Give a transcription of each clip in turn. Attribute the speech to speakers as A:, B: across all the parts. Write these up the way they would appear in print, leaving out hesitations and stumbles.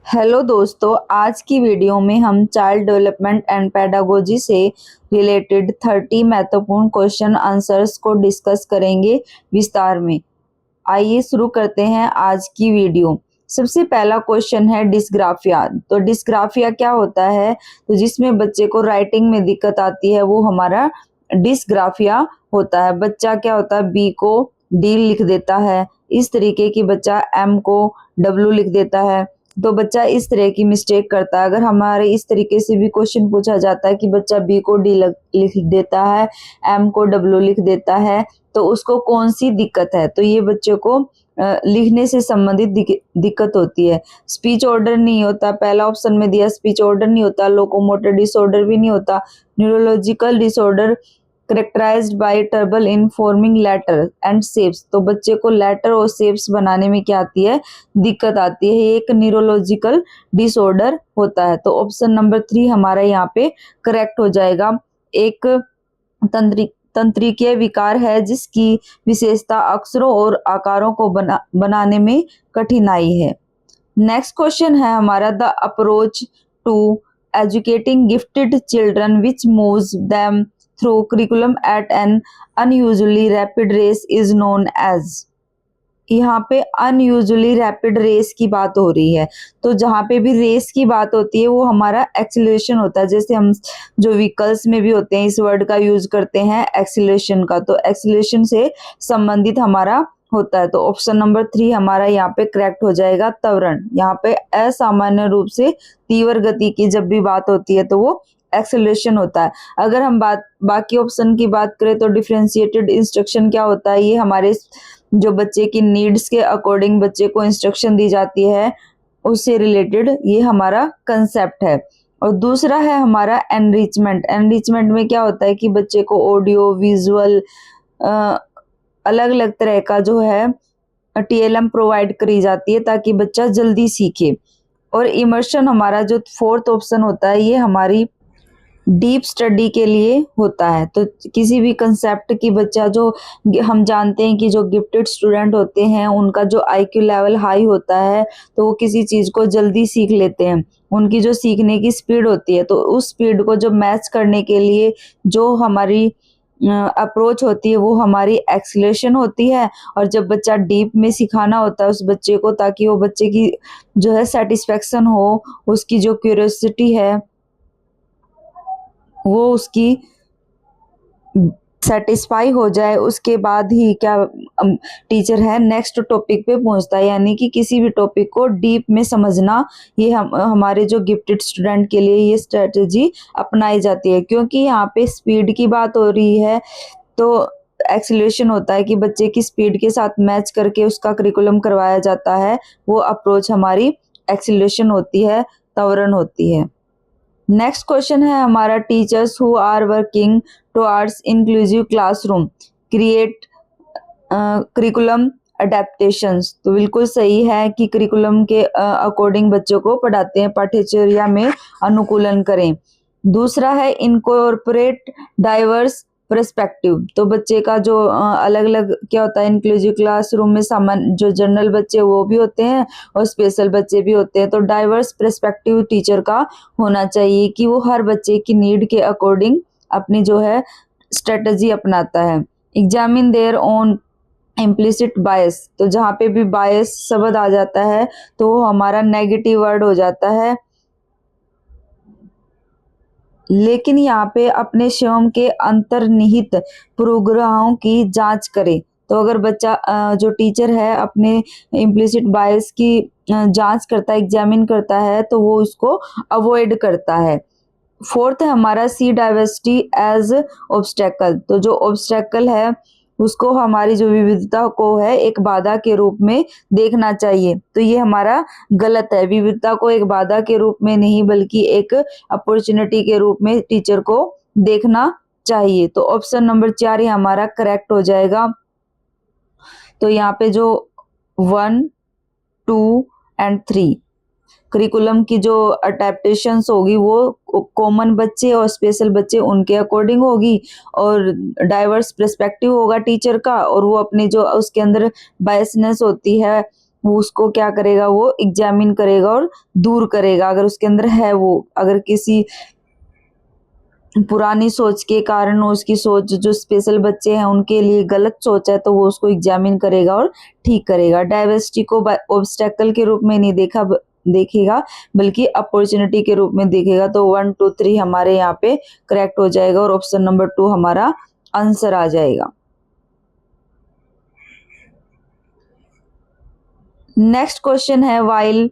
A: Hello दोस्तों, आज की वीडियो में हम चाइल्ड डेवलपमेंट एंड पेडागोजी से रिलेटेड 30 महत्वपूर्ण क्वेश्चन आंसर्स को डिस्कस करेंगे विस्तार में। आइए शुरू करते हैं आज की वीडियो। सबसे पहला क्वेश्चन है डिस्ग्राफिया। तो डिस्ग्राफिया क्या होता है? तो जिसमें बच्चे को राइटिंग में दिक्कत आती है वो हमारा डिस्ग्राफिया होता है। बच्चा क्या होता है, बी को डी लिख देता है, इस तरीके की बच्चा एम को डब्ल्यू लिख देता है। तो बच्चा इस तरह की मिस्टेक करता है। अगर हमारे इस तरीके से भी क्वेश्चन पूछा जाता है कि बच्चा बी को डी लिख देता है, एम को डब्ल्यू लिख देता है, तो उसको कौन सी दिक्कत है? तो ये बच्चे को लिखने से संबंधित दिक्कत होती है। स्पीच ऑर्डर नहीं होता, पहला ऑप्शन में दिया स्पीच ऑर्डर नहीं होता, लोकोमोटर डिसऑर्डर भी नहीं होता, neurological disorder characterized by trouble in forming letter and shapes. तो बच्चे को लेटर और शेप्स बनाने में क्या आती है, दिक्कत आती है। ये एक न्यूरोलॉजिकल डिसऑर्डर होता है। तो ऑप्शन नंबर 3 हमारा यहाँ पे करेक्ट हो जाएगा। एक तंत्रिकीय विकार है जिसकी विशेषता अक्षरों और आकारों को बनाने में कठिनाई है। नेक्स्ट क्वेश्चन है हमारा the approach to educating gifted children which moves them through curriculum at an unusually rapid race is known as. यहाँ पे अनयूजुअली रैपिड रेस की बात हो रही है। तो जहाँ पे भी रेस की बात होती है वो हमारा एक्सीलरेशन होता है। जैसे हम जो व्हीकल्स में भी होते हैं इस वर्ड का यूज करते हैं एक्सीलरेशन का, तो एक्सीलरेशन से संबंधित हमारा होता है। तो ऑप्शन नंबर 3 हमारा यहाँ पे करेक्ट हो जाएगा। त्वरण, यहाँ पे असामान्य रूप से तीव्र गति की जब भी बात होती है तो वो एक्सेलरेशन होता है। अगर हम बाकी ऑप्शन की बात करें तो डिफरेंशिएटेड इंस्ट्रक्शन क्या होता है, ये हमारे जो बच्चे की नीड्स के अकॉर्डिंग बच्चे को इंस्ट्रक्शन दी जाती है उससे रिलेटेड ये हमारा कंसेप्ट है। और दूसरा है हमारा एनरिचमेंट। एनरिचमेंट में क्या होता है कि बच्चे को ऑडियो विजुअल अलग अलग तरह का जो है टीएलएम प्रोवाइड करी जाती है ताकि बच्चा जल्दी सीखे। और इमर्शन हमारा जो फोर्थ ऑप्शन होता है ये हमारी डीप स्टडी के लिए होता है। तो किसी भी कंसेप्ट की बच्चा जो हम जानते हैं कि जो गिफ्टेड स्टूडेंट होते हैं उनका जो आईक्यू लेवल हाई होता है तो वो किसी चीज को जल्दी सीख लेते हैं, उनकी जो सीखने की स्पीड होती है। तो उस स्पीड को जो मैच करने के लिए जो हमारी अप्रोच होती है वो हमारी एक्सीलरेशन होती है। और जब बच्चा डीप में सिखाना होता है उस बच्चे को ताकि वो बच्चे की जो है सेटिस्फेक्शन हो, उसकी जो क्यूरियोसिटी है वो उसकी सेटिस्फाई हो जाए, उसके बाद ही क्या टीचर है नेक्स्ट टॉपिक पे पहुंचता है। यानी कि किसी भी टॉपिक को डीप में समझना ये हमारे जो गिफ्टेड स्टूडेंट के लिए ये स्ट्रेटजी अपनाई जाती है। क्योंकि यहाँ पे स्पीड की बात हो रही है तो एक्सीलरेशन होता है कि बच्चे की स्पीड के साथ मैच करके उसका करिकुलम करवाया जाता है। वो अप्रोच हमारी एक्सीलरेशन होती है, त्वरण होती है। नेक्स्ट क्वेश्चन है हमारा teachers who are working towards inclusive classroom create curriculum adaptations. तो बिल्कुल सही है कि करिकुलम के अकॉर्डिंग बच्चों को पढ़ाते हैं, पाठ्यचर्या में अनुकूलन करें। दूसरा है इनकॉर्पोरेट डाइवर्स पर्सपेक्टिव। तो बच्चे का जो अलग अलग क्या होता है, इंक्लूसिव क्लासरूम में सामान्य जो जनरल बच्चे वो भी होते हैं और स्पेशल बच्चे भी होते हैं। तो डाइवर्स पर्सपेक्टिव टीचर का होना चाहिए कि वो हर बच्चे की नीड के अकॉर्डिंग अपनी जो है स्ट्रेटजी अपनाता है। एग्जामिन देयर ओन इम्प्लिसिट बायस। तो जहाँ पे भी बायस शब्द आ जाता है तो वो हमारा नेगेटिव वर्ड हो जाता है। लेकिन यहाँ पे अपने स्वयं के अंतर्निहित पूर्वाग्रहों की जांच करें। तो अगर बच्चा जो टीचर है अपने इम्प्लिसिट बायस की जांच करता है, एग्जामिन करता है, तो वो उसको अवॉइड करता है। फोर्थ है हमारा सी डाइवर्सिटी एज ऑब्स्टेकल। तो जो ऑब्स्टेकल है उसको हमारी जो विविधता को है एक बाधा के रूप में देखना चाहिए। तो ये हमारा गलत है, विविधता को एक बाधा के रूप में नहीं बल्कि एक अपॉर्चुनिटी के रूप में टीचर को देखना चाहिए। तो ऑप्शन नंबर 4 ही हमारा करेक्ट हो जाएगा। तो यहाँ पे जो 1, 2 एंड 3 करिकुलम की जो अडेप्टेशंस होगी वो कॉमन बच्चे और स्पेशल बच्चे उनके अकॉर्डिंग होगी। और डाइवर्स पर्सपेक्टिव होगा टीचर का और वो अपनी जो उसके अंदर बायसनेस होती है वो उसको क्या करेगा, वो एग्जामिन करेगा और दूर करेगा अगर उसके अंदर है वो, अगर किसी पुरानी सोच के कारण उसकी सोच जो स्पेशल बच्चे हैं उनके लिए गलत सोच है तो वो उसको एग्जामिन करेगा और ठीक करेगा। डाइवर्सिटी को ऑब्स्टेकल के रूप में नहीं देखेगा बल्कि अपॉर्चुनिटी के रूप में देखेगा। तो 1 2 3 हमारे यहाँ पे करेक्ट हो जाएगा और ऑप्शन नंबर 2 हमारा आंसर आ जाएगा। नेक्स्ट क्वेश्चन है वाइल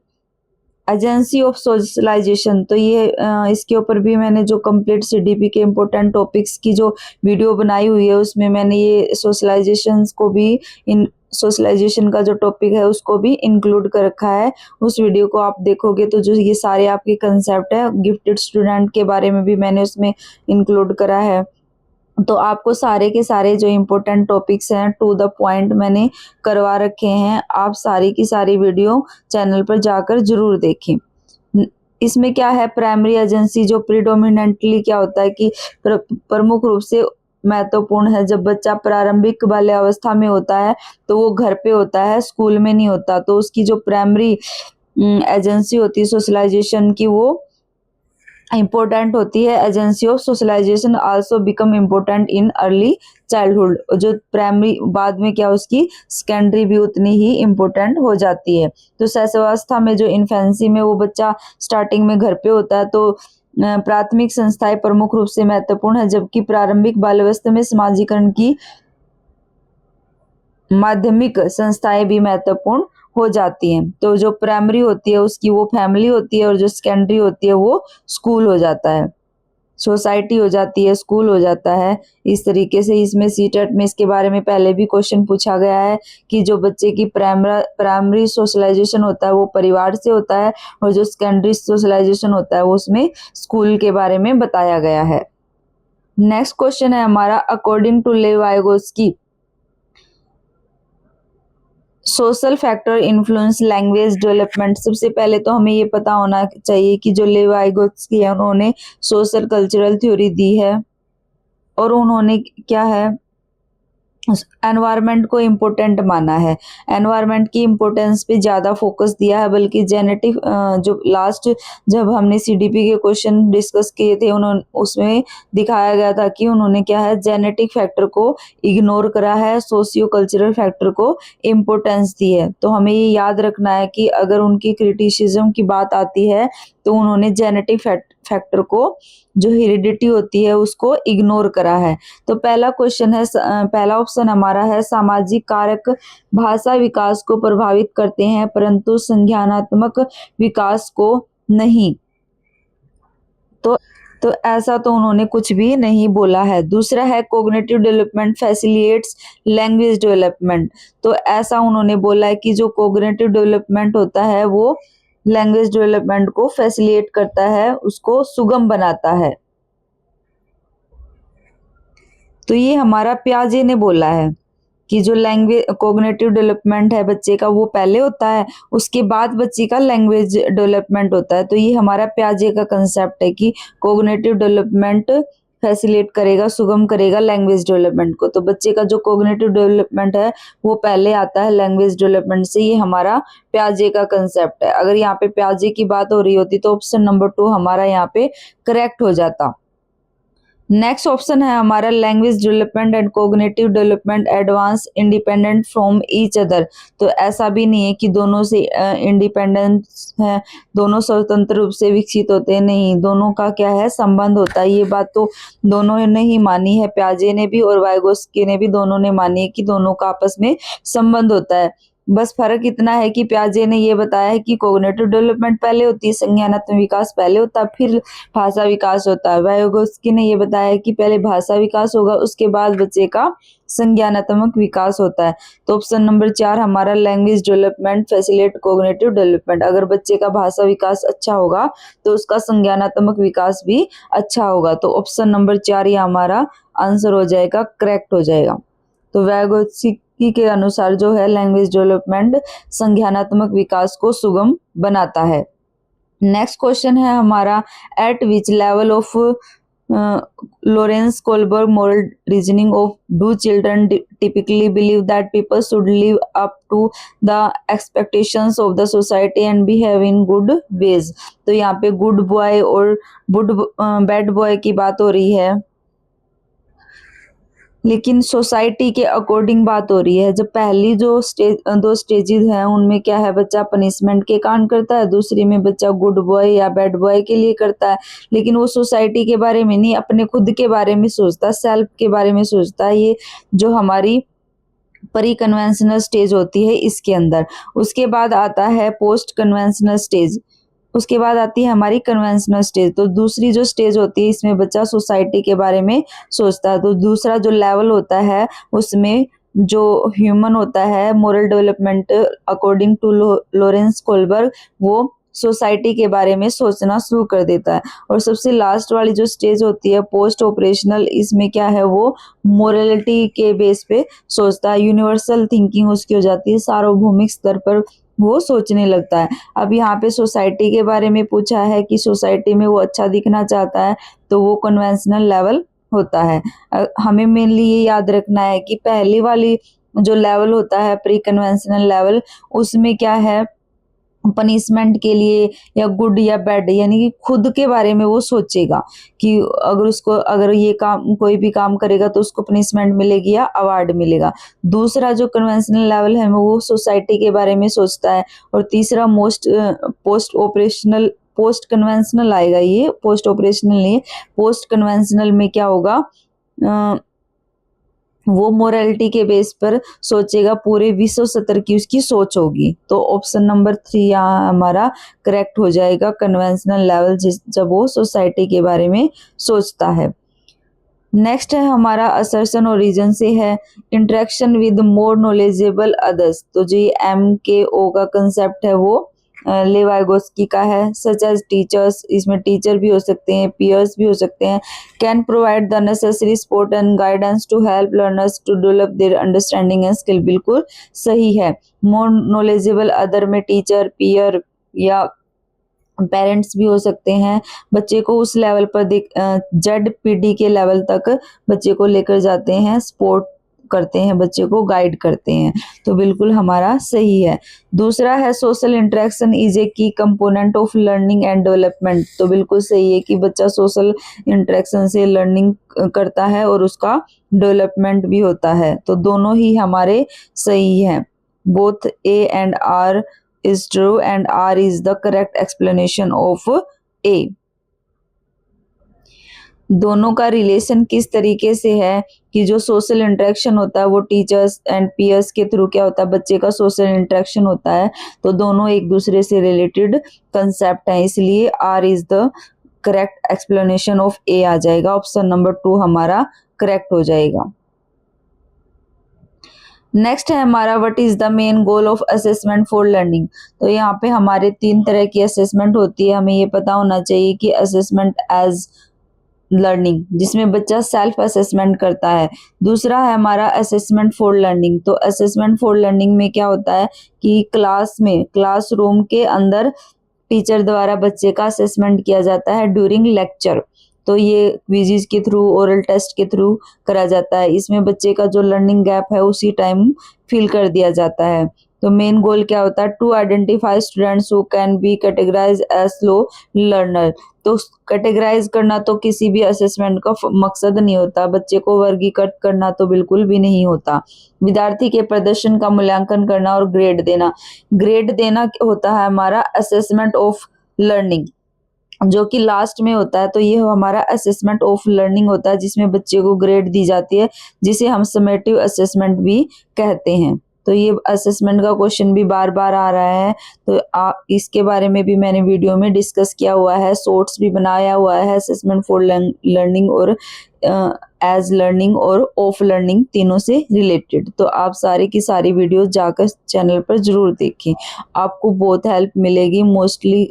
A: एजेंसी ऑफ सोशलाइजेशन। तो ये इसके ऊपर भी मैंने जो कंप्लीट सीडीपी के इम्पोर्टेंट टॉपिक्स की जो वीडियो बनाई हुई है उसमें मैंने ये सोशलाइजेशन को भी सोशलाइजेशन का जो टॉपिक है उसको भी इंक्लूड कर रखा है। उस वीडियो को आप देखोगे तो जो ये सारे आपके कंसेप्ट है गिफ्टेड स्टूडेंट के बारे में भी मैंने उसमें इंक्लूड करा है। तो आपको सारे के सारे जो इम्पोर्टेंट टॉपिक्स हैं टू द पॉइंट मैंने करवा रखे हैं। आप सारी की सारी वीडियो चैनल पर जाकर जरूर देखें। इसमें क्या है, प्राइमरी एजेंसी जो प्रीडोमिनेंटली क्या होता है कि प्रमुख रूप से महत्वपूर्ण है। जब बच्चा प्रारंभिक बाल्यावस्था में होता है तो वो घर पे होता है, स्कूल में नहीं होता। तो उसकी जो प्राइमरी एजेंसी होती है सोशलाइजेशन की वो इम्पोर्टेंट होती है। Agency of socialization also become important in early childhood. जो प्राइमरी बाद में क्या उसकी सेकेंडरी भी उतनी ही इम्पोर्टेंट हो जाती है। तो शैशवावस्था में जो इन्फेंसी में वो बच्चा स्टार्टिंग में घर पे होता है तो प्राथमिक संस्थाएं प्रमुख रूप से महत्वपूर्ण है, जबकि प्रारंभिक बाल्यावस्था में समाजीकरण की माध्यमिक संस्थाएं भी महत्वपूर्ण हो जाती हैं। तो जो प्राइमरी होती है उसकी वो फैमिली होती है और जो सेकेंडरी होती है वो स्कूल हो जाता है, सोसाइटी हो जाती है, स्कूल हो जाता है। इस तरीके से इसमें सीटेट में इसके बारे में पहले भी क्वेश्चन पूछा गया है कि जो बच्चे की प्राइमरी सोशलाइजेशन होता है वो परिवार से होता है और जो सेकेंडरी सोशलाइजेशन होता है वो उसमें स्कूल के बारे में बताया गया है। नेक्स्ट क्वेश्चन है हमारा, according to Lev Vygotsky social factor influence language development. सबसे पहले तो हमें ये पता होना चाहिए कि जो लेव वाइगोत्स्की है उन्होंने सोशल कल्चरल थ्योरी दी है और उन्होंने क्या है एनवायरनमेंट को इम्पोर्टेंट माना है। एनवायरनमेंट की इम्पोर्टेंस पे ज़्यादा फोकस दिया है, बल्कि जेनेटिक जो लास्ट जब हमने सीडीपी के क्वेश्चन डिस्कस किए थे उन्होंने उसमें दिखाया गया था कि उन्होंने क्या है जेनेटिक फैक्टर को इग्नोर करा है, सोशियो कल्चरल फैक्टर को इम्पोर्टेंस दी है। तो हमें ये याद रखना है कि अगर उनकी क्रिटिसिज्म की बात आती है तो उन्होंने जेनेटिक फैक्टर को जो हेरिडिटी होती है उसको इग्नोर करा है। तो पहला क्वेश्चन है, पहला ऑप्शन हमारा है सामाजिक कारक भाषा विकास को प्रभावित करते हैं परंतु संज्ञानात्मक विकास को नहीं। तो ऐसा तो उन्होंने कुछ भी नहीं बोला है। दूसरा है cognitive development facilitates language development. तो ऐसा उन्होंने बोला है कि जो कोग्निटिव डेवलपमेंट होता है वो लैंग्वेज डेवलपमेंट को फैसिलिटेट करता है, उसको सुगम बनाता है। तो ये हमारा प्याजे ने बोला है कि जो लैंग्वेज कोग्निटिव डेवलपमेंट है बच्चे का वो पहले होता है, उसके बाद बच्चे का लैंग्वेज डेवलपमेंट होता है। तो ये हमारा प्याजे का कंसेप्ट है कि कोग्निटिव डेवलपमेंट फैसिलिटेट करेगा, सुगम करेगा लैंग्वेज डेवलपमेंट को। तो बच्चे का जो कोग्निटिव डेवलपमेंट है वो पहले आता है लैंग्वेज डेवलपमेंट से। ये हमारा प्याजे का कंसेप्ट है। अगर यहाँ पे प्याजे की बात हो रही होती तो ऑप्शन नंबर 2 हमारा यहाँ पे करेक्ट हो जाता। नेक्स्ट ऑप्शन है हमारा language development and cognitive development advance independent from each other. तो ऐसा भी नहीं है कि दोनों से इंडिपेंडेंट है, दोनों स्वतंत्र रूप से विकसित होते हैं, नहीं, दोनों का क्या है संबंध होता है। ये बात तो दोनों ने ही मानी है, प्याजे ने भी और वाइगोत्स्की ने भी, दोनों ने मानी है कि दोनों का आपस में संबंध होता है। बस फर्क इतना है कि प्याजे ने ये बताया है कि कोग्निटिव डेवलपमेंट पहले होती है, संज्ञानात्मक विकास पहले होता है, फिर भाषा विकास होता है। वाइगोत्स्की ने ये बताया है कि पहले भाषा विकास होगा उसके बाद बच्चे का संज्ञानात्मक विकास होता है। तो ऑप्शन नंबर 4 हमारा language development facilitate cognitive development. अगर बच्चे का भाषा विकास अच्छा होगा तो उसका संज्ञानात्मक विकास भी अच्छा होगा। तो ऑप्शन नंबर 4 ये हमारा आंसर हो जाएगा, करेक्ट हो जाएगा। तो वाइगोत्स्की के अनुसार जो है लैंग्वेज डेवलपमेंट संज्ञानात्मक विकास को सुगम बनाता है। नेक्स्ट क्वेश्चन है हमारा, at which level of Lawrence Kohlberg moral reasoning of do children typically believe that people should live up to the expectations of the society and behave in good ways। तो यहाँ पे good boy और bad boy की बात हो रही है, लेकिन सोसाइटी के अकॉर्डिंग बात हो रही है। जब पहली जो दो स्टेजेस हैं उनमें क्या है, बच्चा पनिशमेंट के कारण करता है, दूसरी में बच्चा गुड बॉय या बैड बॉय के लिए करता है, लेकिन वो सोसाइटी के बारे में नहीं, अपने खुद के बारे में सोचता है, सेल्फ के बारे में सोचता है। ये जो हमारी प्री कन्वेंशनल स्टेज होती है इसके अंदर। उसके बाद आता है पोस्ट कन्वेंशनल स्टेज, उसके बाद आती है हमारी कन्वेंशनल स्टेज। तो दूसरी जो स्टेज होती है इसमें बच्चा सोसाइटी के बारे में सोचता है। तो दूसरा जो लेवल होता है उसमें जो ह्यूमन होता है moral development according to Lawrence Kohlberg, वो सोसाइटी के बारे में सोचना शुरू कर देता है। और सबसे लास्ट वाली जो स्टेज होती है पोस्ट ऑपरेशनल, इसमें क्या है, वो मोरलिटी के बेस पे सोचता है, यूनिवर्सल थिंकिंग उसकी हो जाती है, सार्वभौमिक स्तर पर वो सोचने लगता है। अब यहाँ पे सोसाइटी के बारे में पूछा है कि सोसाइटी में वो अच्छा दिखना चाहता है, तो वो कन्वेंशनल लेवल होता है। हमें मेनली ये याद रखना है कि पहली वाली जो लेवल होता है प्री कन्वेंशनल लेवल, उसमें क्या है, पनिशमेंट के लिए या गुड या बैड, यानी कि खुद के बारे में वो सोचेगा कि अगर ये काम कोई भी काम करेगा तो उसको पनिशमेंट मिलेगी या अवार्ड मिलेगा। दूसरा जो कन्वेंशनल लेवल है वो सोसाइटी के बारे में सोचता है। और तीसरा पोस्ट कन्वेंशनल आएगा, ये पोस्ट ऑपरेशनल नहीं है। पोस्ट कन्वेंशनल में क्या होगा, वो मोरालिटी के बेस पर सोचेगा, पूरे विश्व स्तर की उसकी सोच होगी। तो ऑप्शन नंबर 3 यहाँ हमारा करेक्ट हो जाएगा, कन्वेंशनल लेवल जब वो सोसाइटी के बारे में सोचता है। नेक्स्ट है हमारा असर्शन और रीजन से है interaction with more knowledgeable others. तो जो ये MKO का कंसेप्ट है वो लेवाइगोस्की का है। सच एज टीचर्स, इसमें टीचर भी हो सकते हैं, पीयर्स भी हो सकते हैं। Can provide the necessary support and guidance to help learners to develop their understanding and skill, बिल्कुल सही है। मोर नॉलेजेबल अदर में टीचर, पीयर या पेरेंट्स भी हो सकते हैं। बच्चे को उस लेवल पर ZPD के लेवल तक बच्चे को लेकर जाते हैं, सपोर्ट करते हैं, बच्चे को गाइड करते हैं। तो बिल्कुल हमारा सही है। दूसरा है सोशल इंटरेक्शन इज ए की component of learning and development. तो बिल्कुल सही है कि बच्चा सोशल इंटरेक्शन से लर्निंग करता है और उसका डेवलपमेंट भी होता है। तो दोनों ही हमारे सही हैं। Both A and R is true and R is the correct explanation of A। दोनों का रिलेशन किस तरीके से है कि जो सोशल इंटरेक्शन होता है वो टीचर्स एंड पीयर्स के थ्रू क्या होता है, बच्चे का सोशल इंटरेक्शन होता है। तो दोनों एक दूसरे से रिलेटेड कंसेप्ट है, इसलिए R is the correct explanation of A आ जाएगा। ऑप्शन नंबर 2 हमारा करेक्ट हो जाएगा। नेक्स्ट है हमारा what is the main goal of assessment for learning. तो यहाँ पे हमारे 3 तरह की असेसमेंट होती है। हमें ये पता होना चाहिए कि असेसमेंट एज लर्निंग, जिसमें बच्चा सेल्फ असेसमेंट करता है। दूसरा है हमारा असेसमेंट फॉर लर्निंग। तो असेसमेंट फॉर लर्निंग में क्या होता है कि क्लासरूम के अंदर टीचर द्वारा बच्चे का असेसमेंट किया जाता है ड्यूरिंग लेक्चर। तो ये क्विज़ के थ्रू, ओरल टेस्ट के थ्रू करा जाता है। इसमें बच्चे का जो लर्निंग गैप है उसी टाइम फिल कर दिया जाता है। तो मेन गोल क्या होता है, to identify students who can be categorize as slow learner. तो कैटेगराइज करना तो किसी भी असेसमेंट का मकसद नहीं होता, बच्चे को वर्गीकृत करना तो बिल्कुल भी नहीं होता। विद्यार्थी के प्रदर्शन का मूल्यांकन करना और ग्रेड देना होता है हमारा असेसमेंट ऑफ लर्निंग, जो कि लास्ट में होता है। तो ये हमारा असेसमेंट ऑफ लर्निंग होता है, जिसमें बच्चे को ग्रेड दी जाती है, जिसे हम समेटिव असेसमेंट भी कहते हैं। तो ये असेसमेंट का क्वेश्चन भी बार बार आ रहा है, तो इसके बारे में भी मैंने वीडियो में डिस्कस किया हुआ है, शॉर्ट्स भी बनाया हुआ है, असेसमेंट फॉर लर्निंग और एज लर्निंग और ऑफ लर्निंग तीनों से रिलेटेड। तो आप सारी की सारी वीडियो जाकर चैनल पर जरूर देखें, आपको बहुत हेल्प मिलेगी। मोस्टली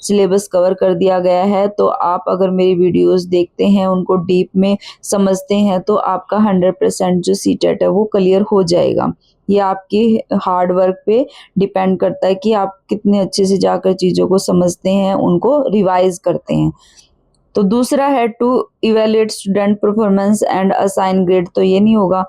A: सिलेबस कवर कर दिया गया है, तो आप अगर मेरी वीडियोस देखते हैं, उनको डीप में समझते हैं, तो आपका 100% जो CTET है वो क्लियर हो जाएगा। ये आपके हार्ड वर्क पे डिपेंड करता है कि आप कितने अच्छे से जाकर चीज़ों को समझते हैं, उनको रिवाइज करते हैं। तो दूसरा है to evaluate student performance and assign grade, तो ये नहीं होगा,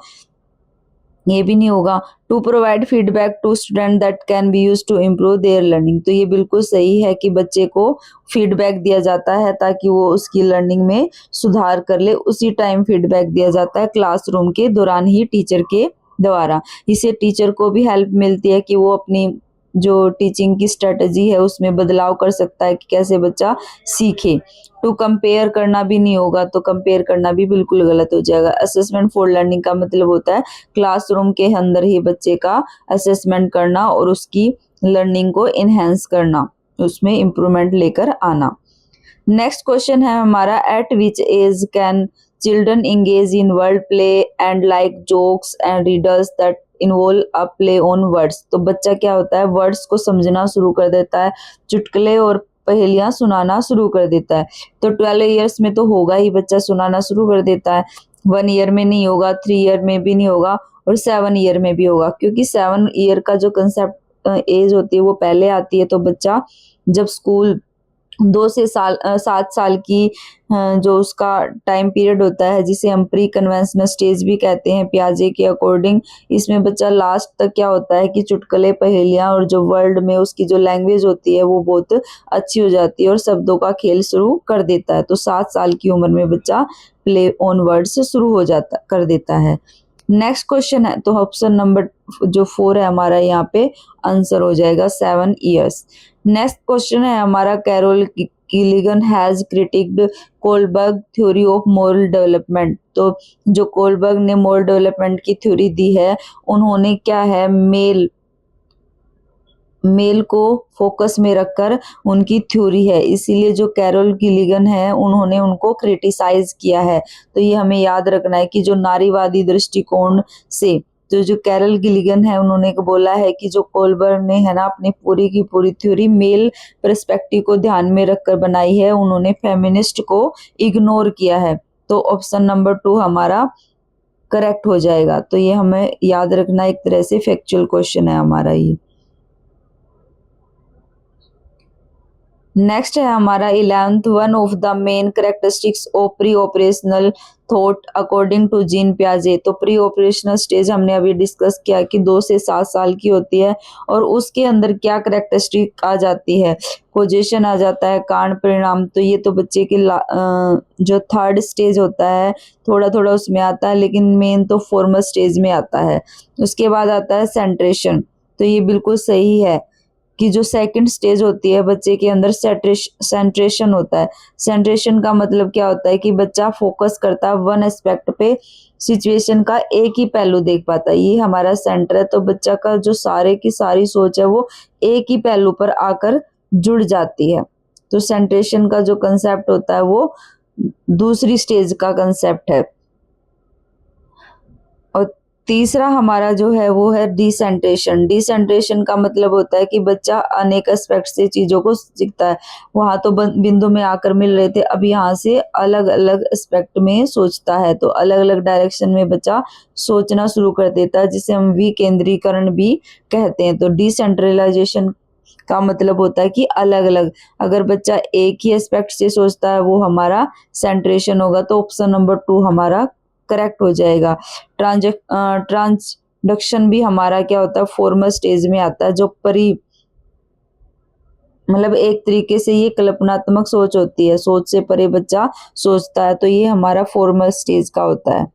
A: ये भी नहीं होगा। To provide feedback to student that can be use to improve their learning, तो ये बिल्कुल सही है कि बच्चे को फीडबैक दिया जाता है ताकि वो उसकी लर्निंग में सुधार कर ले। उसी टाइम फीडबैक दिया जाता है क्लासरूम के दौरान ही टीचर के द्वारा। इससे टीचर को भी हेल्प मिलती है कि वो अपनी जो टीचिंग की स्ट्रेटजी है उसमें बदलाव कर सकता है कि कैसे बच्चा सीखे। टू कंपेयर करना भी नहीं होगा, तो कंपेयर करना भी बिल्कुल गलत हो जाएगा। असेसमेंट फॉर लर्निंग का मतलब होता है क्लासरूम के अंदर ही बच्चे का असेसमेंट करना और उसकी लर्निंग को इनहेंस करना, उसमें इम्प्रूवमेंट लेकर आना। नेक्स्ट क्वेश्चन है हमारा, at which age can children engage in word play and like jokes and readers that involve a play on words, तो बच्चा क्या होता है वर्ड्स को समझना शुरू कर देता है, चुटकुले और पहेलियां सुनाना शुरू कर देता है। तो 12 ईयर्स में तो होगा ही, बच्चा सुनाना शुरू कर देता है। 1 ईयर में नहीं होगा, 3 ईयर में भी नहीं होगा और 7 ईयर में भी होगा, क्योंकि 7 ईयर का जो कंसेप्ट एज होती है वो पहले आती है। तो बच्चा जब स्कूल 2 से 7 साल की जो उसका टाइम पीरियड होता है, जिसे हम प्री कन्वेंशनल स्टेज भी कहते हैं पियाजे के अकॉर्डिंग, इसमें बच्चा लास्ट तक क्या होता है कि चुटकुले पहेलियां और जो वर्ल्ड में उसकी जो लैंग्वेज होती है वो बहुत अच्छी हो जाती है और शब्दों का खेल शुरू कर देता है। तो 7 साल की उम्र में बच्चा प्ले ऑन वर्ड से शुरू हो जाता कर देता है। नेक्स्ट क्वेश्चन है, तो ऑप्शन नंबर जो 4 है हमारा यहाँ पे आंसर हो जाएगा 7 ईयर्स। नेक्स्ट क्वेश्चन है हमारा, Carol Gilligan has critiqued Kohlberg theory of moral development, तो जो कोलबर्ग ने मोरल डेवलपमेंट की थ्योरी दी है, उन्होंने क्या है मेल को फोकस में रखकर उनकी थ्योरी है, इसीलिए जो कैरोल गिलिगन है उन्होंने उनको क्रिटिसाइज किया है। तो ये हमें याद रखना है कि जो नारीवादी दृष्टिकोण से तो जो कैरोल गिलिगन है उन्होंने बोला है कि जो कोलबर्ग ने है ना अपनी पूरी की पूरी थ्योरी मेल पर्सपेक्टिव को ध्यान में रखकर बनाई है, उन्होंने फेमिनिस्ट को इग्नोर किया है। तो ऑप्शन नंबर 2 हमारा करेक्ट हो जाएगा। तो ये हमें याद रखना, एक तरह से फैक्चुअल क्वेश्चन है हमारा ये। नेक्स्ट है हमारा 11th, one of the main characteristics of pre operational thought according to Jean पियाजे, तो प्री ऑपरेशनल स्टेज हमने अभी डिस्कस किया कि 2 से 7 साल की होती है और उसके अंदर क्या कैरेक्टरिस्टिक आ जाती है, कोजेशन आ जाता है, कारण परिणाम, तो ये तो बच्चे के जो 3rd स्टेज होता है थोड़ा थोड़ा उसमें आता है, लेकिन मेन तो फॉर्मल स्टेज में आता है। उसके बाद आता है सेंट्रेशन, तो ये बिल्कुल सही है कि जो 2nd स्टेज होती है बच्चे के अंदर सेंट्रेशन होता है। सेंट्रेशन का मतलब क्या होता है कि बच्चा फोकस करता है वन एस्पेक्ट पे, सिचुएशन का एक ही पहलू देख पाता है, ये हमारा सेंटर है। तो बच्चा का जो सारे की सारी सोच है वो एक ही पहलू पर आकर जुड़ जाती है। तो सेंट्रेशन का जो कंसेप्ट होता है वो दूसरी स्टेज का कंसेप्ट है। और तीसरा हमारा जो है वो है डिसेंट्रेशन। डिसेंट्रेशन का मतलब होता है कि बच्चा अनेक एस्पेक्ट से चीजों को सीखता है, वहां तो बिंदु में आकर मिल रहे थे, अब यहाँ से अलग अलग एस्पेक्ट में सोचता है, तो अलग अलग डायरेक्शन में बच्चा सोचना शुरू कर देता है, जिसे हम विकेंद्रीकरण भी कहते हैं। तो डिसेंट्रलाइजेशन का मतलब होता है कि अलग अलग, अगर बच्चा एक ही एस्पेक्ट से सोचता है वो हमारा सेंट्रेशन होगा। तो ऑप्शन नंबर 2 हमारा करेक्ट हो जाएगा। ट्रांसडक्शन भी हमारा क्या होता है फॉर्मल स्टेज में आता है, जो मतलब एक तरीके से ये कल्पनात्मक सोच होती है, सोच से परे बच्चा सोचता है, तो ये हमारा फॉर्मल स्टेज का होता है।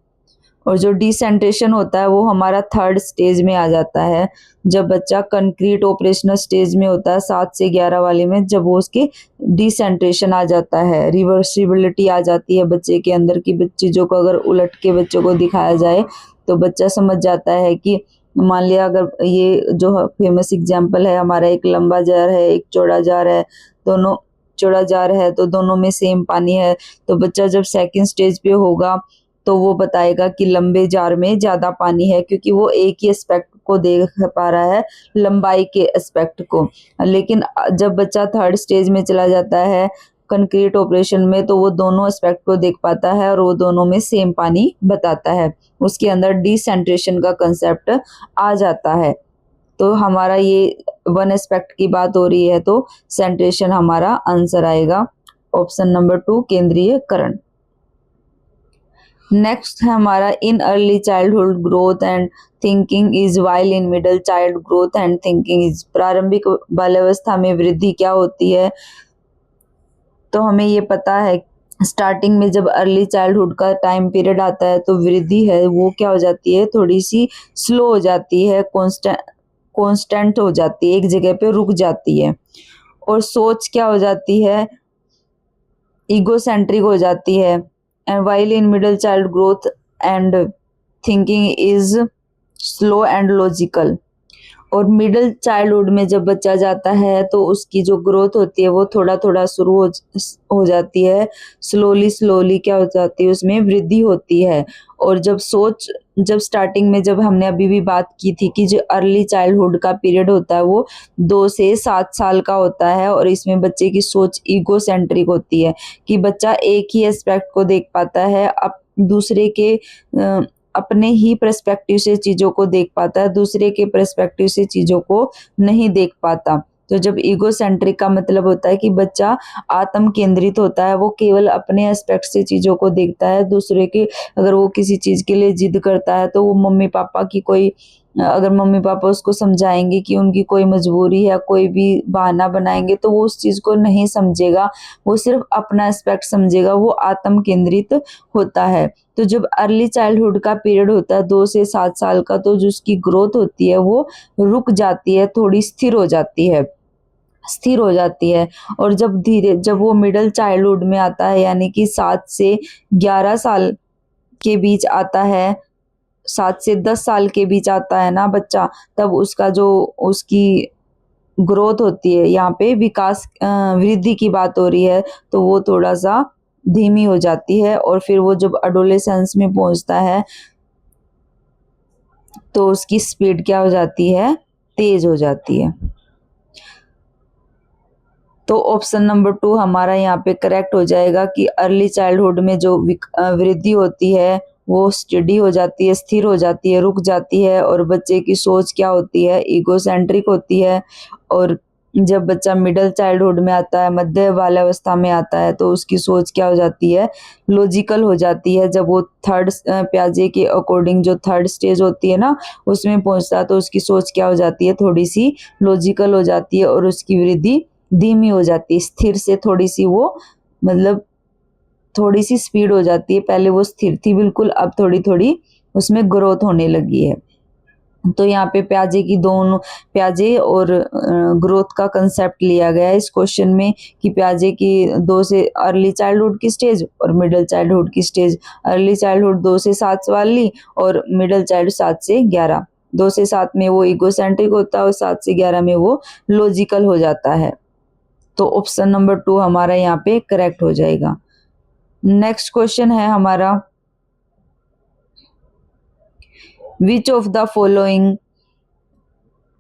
A: और जो डिसेंट्रेशन होता है वो हमारा 3rd स्टेज में आ जाता है, जब बच्चा कंक्रीट ऑपरेशनल स्टेज में होता है 7 से 11 वाले में, जब वो उसके डिसेंट्रेशन आ जाता है, रिवर्सिबिलिटी आ जाती है बच्चे के अंदर की चीज़ों को अगर उलट के बच्चों को दिखाया जाए तो बच्चा समझ जाता है कि मान लिया अगर ये जो फेमस एग्जाम्पल है हमारा, एक लंबा जार है एक चौड़ा जार है, दोनों चौड़ा जार है तो दोनों में सेम पानी है, तो बच्चा जब 2nd स्टेज पे होगा तो वो बताएगा कि लंबे जार में ज्यादा पानी है, क्योंकि वो एक ही एस्पेक्ट को देख पा रहा है, लंबाई के एस्पेक्ट को। लेकिन जब बच्चा 3rd स्टेज में चला जाता है कंक्रीट ऑपरेशन में, तो वो दोनों एस्पेक्ट को देख पाता है और वो दोनों में सेम पानी बताता है, उसके अंदर डिसेंट्रेशन का कंसेप्ट आ जाता है। तो हमारा ये वन एस्पेक्ट की बात हो रही है तो सेंट्रेशन हमारा आंसर आएगा ऑप्शन नंबर 2 केंद्रीयकरण। नेक्स्ट है हमारा इन early childhood growth and thinking is while in middle child growth and thinking is. प्रारंभिक बाल्यावस्था में वृद्धि क्या होती है? तो हमें ये पता है स्टार्टिंग में जब अर्ली चाइल्डहुड का टाइम पीरियड आता है तो वृद्धि है वो क्या हो जाती है, थोड़ी सी स्लो हो जाती है, कांस्टेंट हो जाती है, एक जगह पे रुक जाती है। और सोच क्या हो जाती है, इगोसेंट्रिक हो जाती है। And while in middle child growth and thinking is slow and logical. और मिडिल चाइल्डहुड में जब बच्चा जाता है तो उसकी जो ग्रोथ होती है वो थोड़ा थोड़ा शुरू हो जाती है, स्लोली स्लोली क्या हो जाती है, उसमें वृद्धि होती है। और जब स्टार्टिंग में जब हमने अभी भी बात की थी कि जो अर्ली चाइल्डहुड का पीरियड होता है वो 2 से 7 साल का होता है और इसमें बच्चे की सोच ईगो सेंट्रिक होती है कि बच्चा एक ही एस्पेक्ट को देख पाता है, अब दूसरे के अपने ही पर्सपेक्टिव से चीजों को देख पाता है, दूसरे के पर्सपेक्टिव से चीजों को नहीं देख पाता। तो जब ईगो सेंट्रिक का मतलब होता है कि बच्चा आत्म केंद्रित होता है, वो केवल अपने एस्पेक्ट से चीजों को देखता है, दूसरे के अगर वो किसी चीज के लिए जिद करता है तो वो अगर मम्मी पापा उसको समझाएंगे कि उनकी कोई मजबूरी है, कोई भी बहाना बनाएंगे तो वो उस चीज को नहीं समझेगा, वो सिर्फ अपना एस्पेक्ट समझेगा, वो आत्म केंद्रित होता है। तो जब अर्ली चाइल्डहुड का पीरियड होता है 2 से 7 साल का, तो जो उसकी ग्रोथ होती है वो रुक जाती है, थोड़ी स्थिर हो जाती है। और जब वो मिडिल चाइल्डहुड में आता है यानी कि 7 से 11 साल के बीच आता है, 7 से 10 साल के बीच आता है ना बच्चा, तब उसकी ग्रोथ होती है, यहाँ पे वृद्धि की बात हो रही है, तो वो थोड़ा सा धीमी हो जाती है। और फिर वो जब एडोलेसेंस में पहुंचता है तो उसकी स्पीड क्या हो जाती है, तेज हो जाती है। तो ऑप्शन नंबर 2 हमारा यहाँ पे करेक्ट हो जाएगा कि अर्ली चाइल्डहुड में जो वृद्धि होती है वो स्टडी हो जाती है, स्थिर हो जाती है, रुक जाती है। और बच्चे की सोच क्या होती है, ईगोसेंट्रिक होती है। और जब बच्चा मिडिल चाइल्डहुड में आता है, मध्य बाल्यावस्था में आता है, तो उसकी सोच क्या हो जाती है, लॉजिकल हो जाती है। जब वो प्याजे के अकॉर्डिंग जो थर्ड स्टेज होती है ना उसमें पहुंचता है तो उसकी सोच क्या हो जाती है, थोड़ी सी लॉजिकल हो जाती है और उसकी वृद्धि धीमी हो जाती है, स्थिर से थोड़ी सी वो मतलब थोड़ी सी स्पीड हो जाती है। पहले वो स्थिर थी बिल्कुल, अब थोड़ी थोड़ी उसमें ग्रोथ होने लगी है। तो यहाँ पे प्याजे और ग्रोथ का कंसेप्ट लिया गया है इस क्वेश्चन में कि प्याजे की 2 से अर्ली चाइल्डहुड की स्टेज और मिडिल चाइल्डहुड की स्टेज। अर्ली चाइल्डहुड 2 से 7 वाली और मिडिल चाइल्ड 7 से 11। 2 से 7 में वो इगोसेंट्रिक होता है और 7 से 11 में वो लॉजिकल हो जाता है। तो ऑप्शन नंबर 2 हमारा यहाँ पे करेक्ट हो जाएगा। नेक्स्ट क्वेश्चन है हमारा, which of the following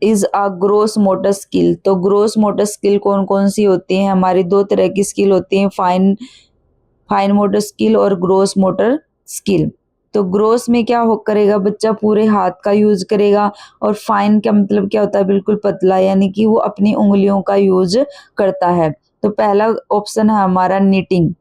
A: is a gross motor skill. तो ग्रोस मोटर स्किल कौन कौन सी होती है, हमारी 2 तरह की स्किल होती है, फाइन मोटर स्किल और ग्रोस मोटर स्किल। तो ग्रोस में क्या हो करेगा, बच्चा पूरे हाथ का यूज करेगा। और फाइन का मतलब क्या होता है, बिल्कुल पतला, यानी कि वो अपनी उंगलियों का यूज करता है। तो पहला ऑप्शन है हमारा नीटिंग।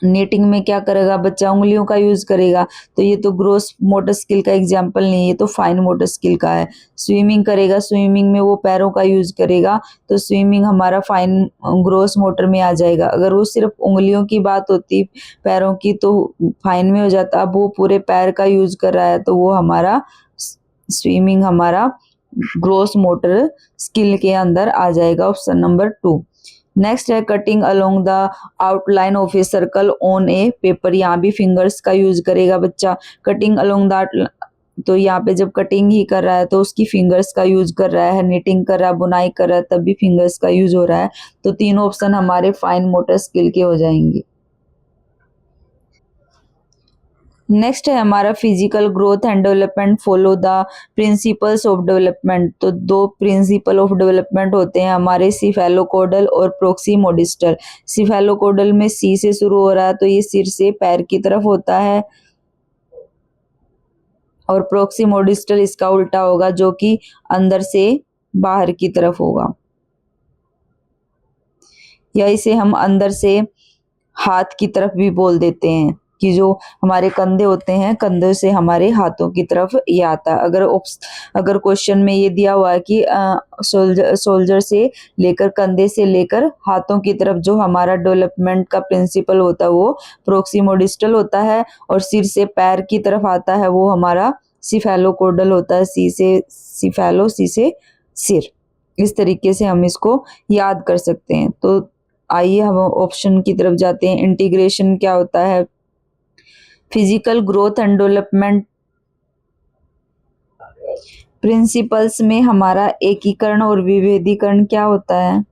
A: नीटिंग में क्या करेगा बच्चा, उंगलियों का यूज करेगा, तो ये तो ग्रोस मोटर स्किल का एग्जाम्पल नहीं है, ये तो फाइन मोटर स्किल का है। स्विमिंग करेगा, स्विमिंग में वो पैरों का यूज करेगा, तो स्विमिंग हमारा फाइन ग्रोस मोटर में आ जाएगा। अगर वो सिर्फ उंगलियों की बात होती पैरों की तो फाइन में हो जाता, अब वो पूरे पैर का यूज कर रहा है तो वो हमारा स्विमिंग हमारा ग्रोस मोटर स्किल के अंदर आ जाएगा, ऑप्शन नंबर 2। नेक्स्ट है cutting along the outline of a circle on A paper. यहाँ भी फिंगर्स का यूज करेगा बच्चा। कटिंग अलोंग द, तो यहाँ पे जब कटिंग ही कर रहा है तो उसकी फिंगर्स का यूज कर रहा है, निटिंग कर रहा है, बुनाई कर रहा है, तब भी फिंगर्स का यूज हो रहा है। तो तीनों ऑप्शन हमारे फाइन मोटर स्किल के हो जाएंगे। नेक्स्ट है हमारा physical growth and development follow the principles of development. तो 2 प्रिंसिपल ऑफ डेवलपमेंट होते हैं हमारे, सिफेलोकोडल और प्रोक्सीमोडिस्टल। सिफेलोकोडल में सी से शुरू हो रहा है तो ये सिर से पैर की तरफ होता है, और प्रोक्सीमोडिस्टल इसका उल्टा होगा जो कि अंदर से बाहर की तरफ होगा। या इसे हम अंदर से हाथ की तरफ भी बोल देते हैं कि जो हमारे कंधे होते हैं, कंधे से हमारे हाथों की तरफ ये आता है। अगर क्वेश्चन में ये दिया हुआ है कि सोल्जर से लेकर कंधे से लेकर हाथों की तरफ जो हमारा डेवलपमेंट का प्रिंसिपल होता है वो प्रोक्सिमोडिस्टल होता है, और सिर से पैर की तरफ आता है वो हमारा सिफेलोकोडल होता है। सी से सिफेलो, सी से सिर। इस तरीके से हम इसको याद कर सकते हैं। तो आइए हम ऑप्शन की तरफ जाते हैं। इंटीग्रेशन क्या होता है? Physical growth and development principles में हमारा एकीकरण और विभेदीकरण क्या होता है?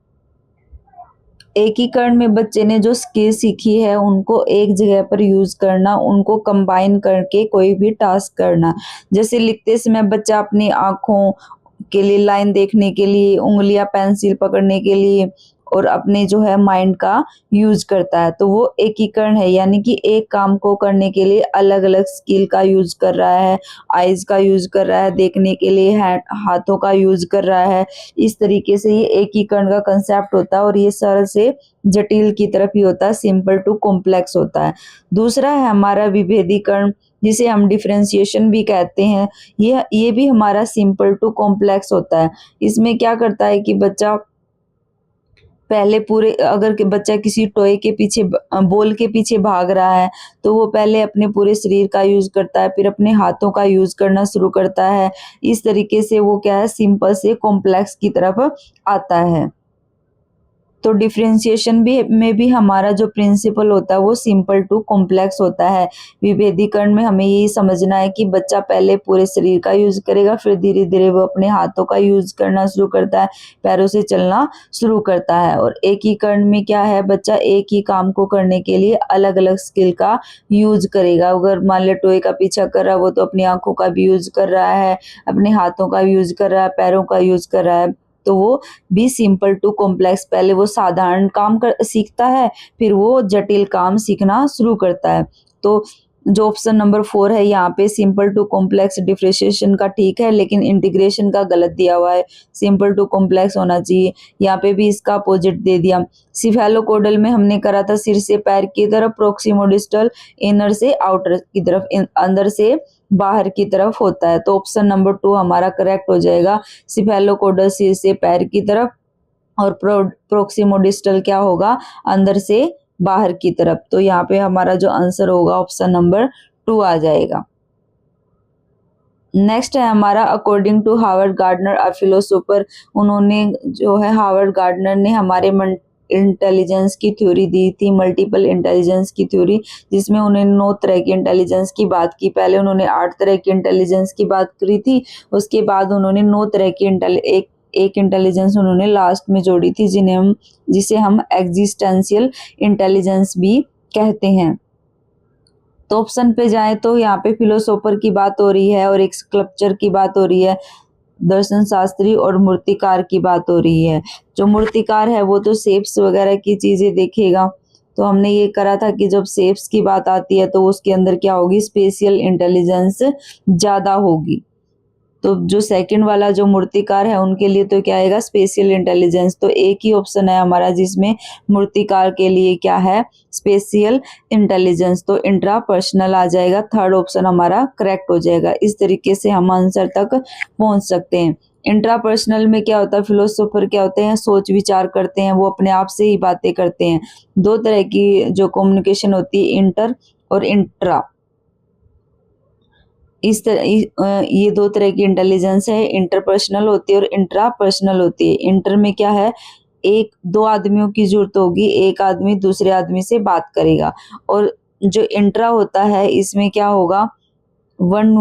A: एकीकरण में बच्चे ने जो स्किल सीखी है उनको एक जगह पर यूज करना, उनको कंबाइन करके कोई भी टास्क करना। जैसे लिखते समय बच्चा अपनी आंखों के लिए लाइन देखने के लिए, उंगलियां पेंसिल पकड़ने के लिए और अपने जो है माइंड का यूज करता है, तो वो एकीकरण है। यानी कि एक काम को करने के लिए अलग अलग स्किल का यूज कर रहा है, आईज का यूज कर रहा है, देखने के लिए हाथों का यूज कर रहा है। इस तरीके से ये एकीकरण का कंसेप्ट होता है और ये सरल से जटिल की तरफ ही होता है, सिंपल टू कॉम्प्लेक्स होता है। दूसरा है हमारा विभेदीकरण, जिसे हम डिफरेंशिएशन भी कहते हैं। ये भी हमारा सिंपल टू कॉम्प्लेक्स होता है। इसमें क्या करता है कि बच्चा पहले पूरे, अगर के बच्चा किसी टॉय के पीछे, बॉल के पीछे भाग रहा है, तो वो पहले अपने पूरे शरीर का यूज करता है, फिर अपने हाथों का यूज करना शुरू करता है। इस तरीके से वो क्या है, सिंपल से कॉम्प्लेक्स की तरफ आता है। तो डिफरेंशिएशन में भी हमारा जो प्रिंसिपल होता है वो सिंपल टू कॉम्प्लेक्स होता है। विभेदीकरण में हमें यही समझना है कि बच्चा पहले पूरे शरीर का यूज करेगा, फिर धीरे धीरे वो अपने हाथों का यूज करना शुरू करता है, पैरों से चलना शुरू करता है। और एकीकरण में क्या है, बच्चा एक ही काम को करने के लिए अलग अलग स्किल का यूज करेगा। अगर मान लो टॉय का पीछा कर रहा है वो तो अपनी आंखों का भी यूज कर रहा है, अपने हाथों का यूज कर रहा है, पैरों का यूज कर रहा है। तो वो भी सिंपल टू कॉम्प्लेक्स, पहले वो साधारण काम सीखता है, फिर वो जटिल काम सीखना शुरू करता है। तो जो ऑप्शन नंबर 4 है यहाँ पे सिंपल टू कॉम्प्लेक्स डिफरेंशिएशन का ठीक है, लेकिन इंटीग्रेशन का गलत दिया हुआ है। सिंपल टू कॉम्प्लेक्स होना चाहिए, यहाँ पे भी इसका अपोजिट दे दिया। सिफेलोकोडल में हमने करा था सिर से पैर की तरफ, प्रोक्सिमोडिस्टल इनर से आउटर की तरफ, अंदर से बाहर की तरफ होता है। तो ऑप्शन नंबर 2 हमारा करेक्ट हो जाएगा। सिफेलोकोडल सिर से पैर की तरफ और प्रोक्सिमोडिस्टल क्या होगा, अंदर से बाहर की तरफ। तो यहाँ पे हमारा जो आंसर होगा ऑप्शन नंबर 2 आ जाएगा। नेक्स्ट है हमारा according to Howard Gardner a philosopher. उन्होंने जो है, हावर्ड गार्डनर ने हमारे इंटेलिजेंस की थ्योरी दी थी, मल्टीपल इंटेलिजेंस की थ्योरी, जिसमें उन्होंने 9 तरह की इंटेलिजेंस की बात की। पहले उन्होंने 8 तरह की इंटेलिजेंस की बात करी थी, उसके बाद उन्होंने 9 तरह की एक इंटेलिजेंस उन्होंने लास्ट में जोड़ी थी, जिसे हम एग्जिस्टेंशियल इंटेलिजेंस भी कहते हैं। तो ऑप्शन पे जाएं तो यहाँ पे फिलोसोफर की बात हो रही है और एक स्कल्पचर की बात हो रही है, दर्शन शास्त्री और मूर्तिकार की बात हो रही है। जो मूर्तिकार है वो तो शेप्स वगैरह की चीजें देखेगा। तो हमने ये करा था कि जब शेप्स की बात आती है तो उसके अंदर क्या होगी, स्पेशियल इंटेलिजेंस ज्यादा होगी। तो जो सेकंड वाला जो मूर्तिकार है उनके लिए तो क्या आएगा, स्पेशियल इंटेलिजेंस। तो एक ही ऑप्शन है हमारा जिसमें मूर्तिकार के लिए क्या है, स्पेशियल इंटेलिजेंस। तो इंट्रापर्सनल आ जाएगा, थर्ड ऑप्शन हमारा करेक्ट हो जाएगा। इस तरीके से हम आंसर तक पहुंच सकते हैं। इंट्रापर्सनल में क्या होता है, फिलोसोफर क्या होते हैं, सोच विचार करते हैं, वो अपने आप से ही बातें करते हैं। 2 तरह की जो कम्युनिकेशन होती है, इंटर और इंट्रा। इस तरह ये 2 तरह की इंटेलिजेंस है, इंटरपर्सनल होती है और इंट्रापर्सनल होती है। इंटर में क्या है, एक 2 आदमियों की जरूरत होगी, एक आदमी दूसरे आदमी से बात करेगा। और जो इंट्रा होता है इसमें क्या होगा, वन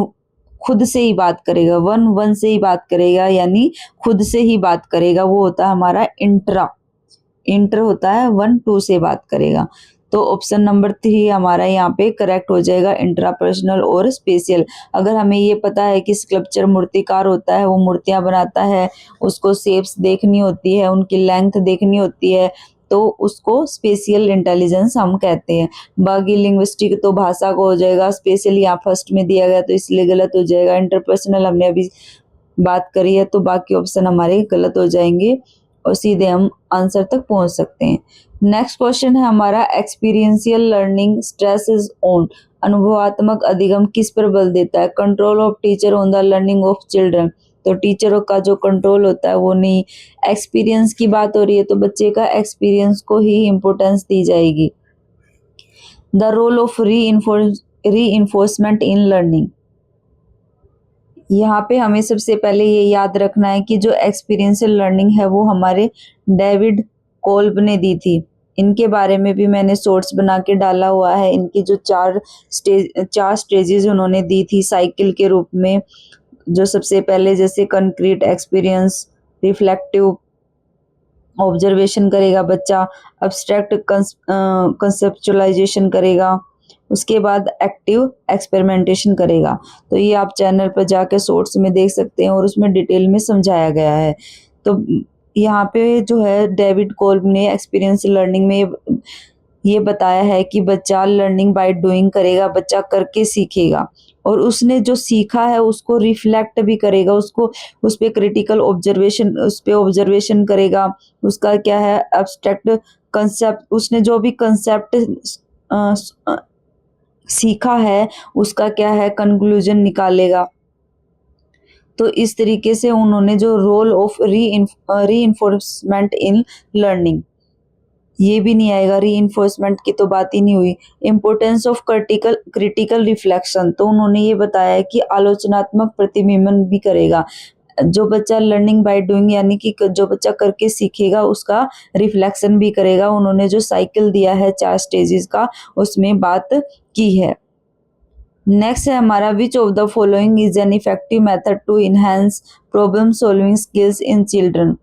A: खुद से ही बात करेगा, वन से ही बात करेगा, यानी खुद से ही बात करेगा, वो होता है हमारा इंट्रा। इंटर होता है 1 2 से बात करेगा। तो ऑप्शन नंबर 3 हमारा यहाँ पे करेक्ट हो जाएगा, इंट्रापर्सनल और स्पेशियल। अगर हमें ये पता है कि स्कल्पचर मूर्तिकार होता है, वो मूर्तियां बनाता है, उसको शेप्स देखनी होती है, उनकी लेंथ देखनी होती है, तो उसको स्पेशियल इंटेलिजेंस हम कहते हैं। बाकी लिंग्विस्टिक तो भाषा को हो जाएगा, स्पेशल यहाँ फर्स्ट में दिया गया तो इसलिए गलत हो जाएगा। इंटरपर्सनल हमने अभी बात करी है तो बाकी ऑप्शन हमारे गलत हो जाएंगे। और सीधे हम आंसर तक पहुंच सकते हैं। नेक्स्ट क्वेश्चन है हमारा experiential learning stress is on. अनुभवात्मक अधिगम किस पर बल देता है? Control of teacher on the learning of children. तो टीचरों का जो कंट्रोल होता है वो नहीं। एक्सपीरियंस की बात हो रही है तो बच्चे का एक्सपीरियंस को ही इम्पोर्टेंस दी जाएगी। The role of reinforcement in learning. यहाँ पे हमें सबसे पहले ये याद रखना है कि जो एक्सपीरियंशियल लर्निंग है वो हमारे डेविड कोल्ब ने दी थी। इनके बारे में भी मैंने शॉर्ट्स बना के डाला हुआ है। इनकी जो चार स्टेजेस उन्होंने दी थी साइकिल के रूप में। जो सबसे पहले जैसे कंक्रीट एक्सपीरियंस, रिफ्लेक्टिव ऑब्जर्वेशन करेगा बच्चा, अब्स्ट्रैक्ट कंसेप्चुअलाइजेशन करेगा, उसके बाद एक्टिव एक्सपेरिमेंटेशन करेगा। तो ये आप चैनल पर जाकर शॉर्ट्स में देख सकते हैं और उसमें डिटेल में समझाया गया है। तो यहाँ पे जो है डेविड कोल्ब ने एक्सपीरियंस लर्निंग में ये बताया है कि बच्चा लर्निंग बाय डूइंग करेगा, बच्चा करके सीखेगा और उसने जो सीखा है उसको रिफ्लेक्ट भी करेगा, उसको उस पे क्रिटिकल ऑब्जर्वेशन, उस पे ऑब्जर्वेशन करेगा। उसका क्या है एब्स्ट्रैक्ट कंसेप्ट, उसने जो भी कंसेप्ट सीखा है उसका क्या है कंक्लूजन निकालेगा। तो इस तरीके से उन्होंने जो role of reinforcement in learning, ये भी नहीं आएगा, री इन्फोर्समेंट की तो बात ही नहीं हुई। इम्पोर्टेंस ऑफ क्रिटिकल रिफ्लेक्शन, तो उन्होंने ये बताया है कि आलोचनात्मक प्रतिबिंबन भी करेगा। जो बच्चा लर्निंग बाय डूइंग यानी कि जो बच्चा करके सीखेगा उसका रिफ्लेक्शन भी करेगा। उन्होंने जो साइकिल दिया है 4 स्टेजेस का उसमें बात की है। नेक्स्ट है हमारा which of the following is an effective method to enhance problem solving skills in children.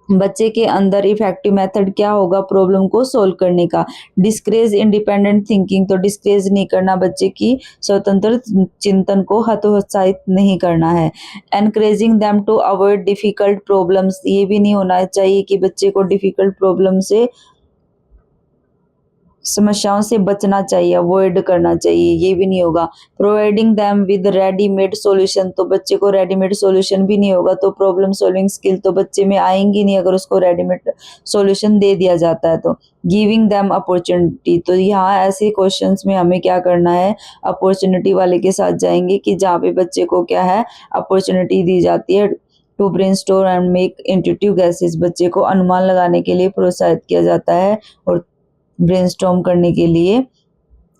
A: बच्चे के अंदर इफेक्टिव मेथड क्या होगा प्रॉब्लम को सोल्व करने का? डिस्करेज इंडिपेंडेंट थिंकिंग, तो डिस्करेज नहीं करना, बच्चे की स्वतंत्र चिंतन को हतोत्साहित नहीं करना है। Encouraging them to avoid difficult problems, ये भी नहीं होना चाहिए कि बच्चे को डिफिकल्ट प्रॉब्लम से, समस्याओं से बचना चाहिए, अवॉइड करना चाहिए, ये भी नहीं होगा। Providing them with readymade solution, तो बच्चे को रेडीमेड सॉल्यूशन भी नहीं होगा तो प्रॉब्लम सॉल्विंग स्किल तो बच्चे में आएंगी नहीं अगर उसको रेडीमेड सॉल्यूशन दे दिया जाता है तो। गिविंग देम अपॉर्चुनिटी, तो यहाँ ऐसे क्वेश्चंस में हमें क्या करना है, अपॉर्चुनिटी वाले के साथ जाएंगे कि जहाँ पे बच्चे को क्या है अपॉर्चुनिटी दी जाती है। To brainstorm and make intuitive guesses, बच्चे को अनुमान लगाने के लिए प्रोत्साहित किया जाता है और ब्रेनस्टॉर्म करने के लिए,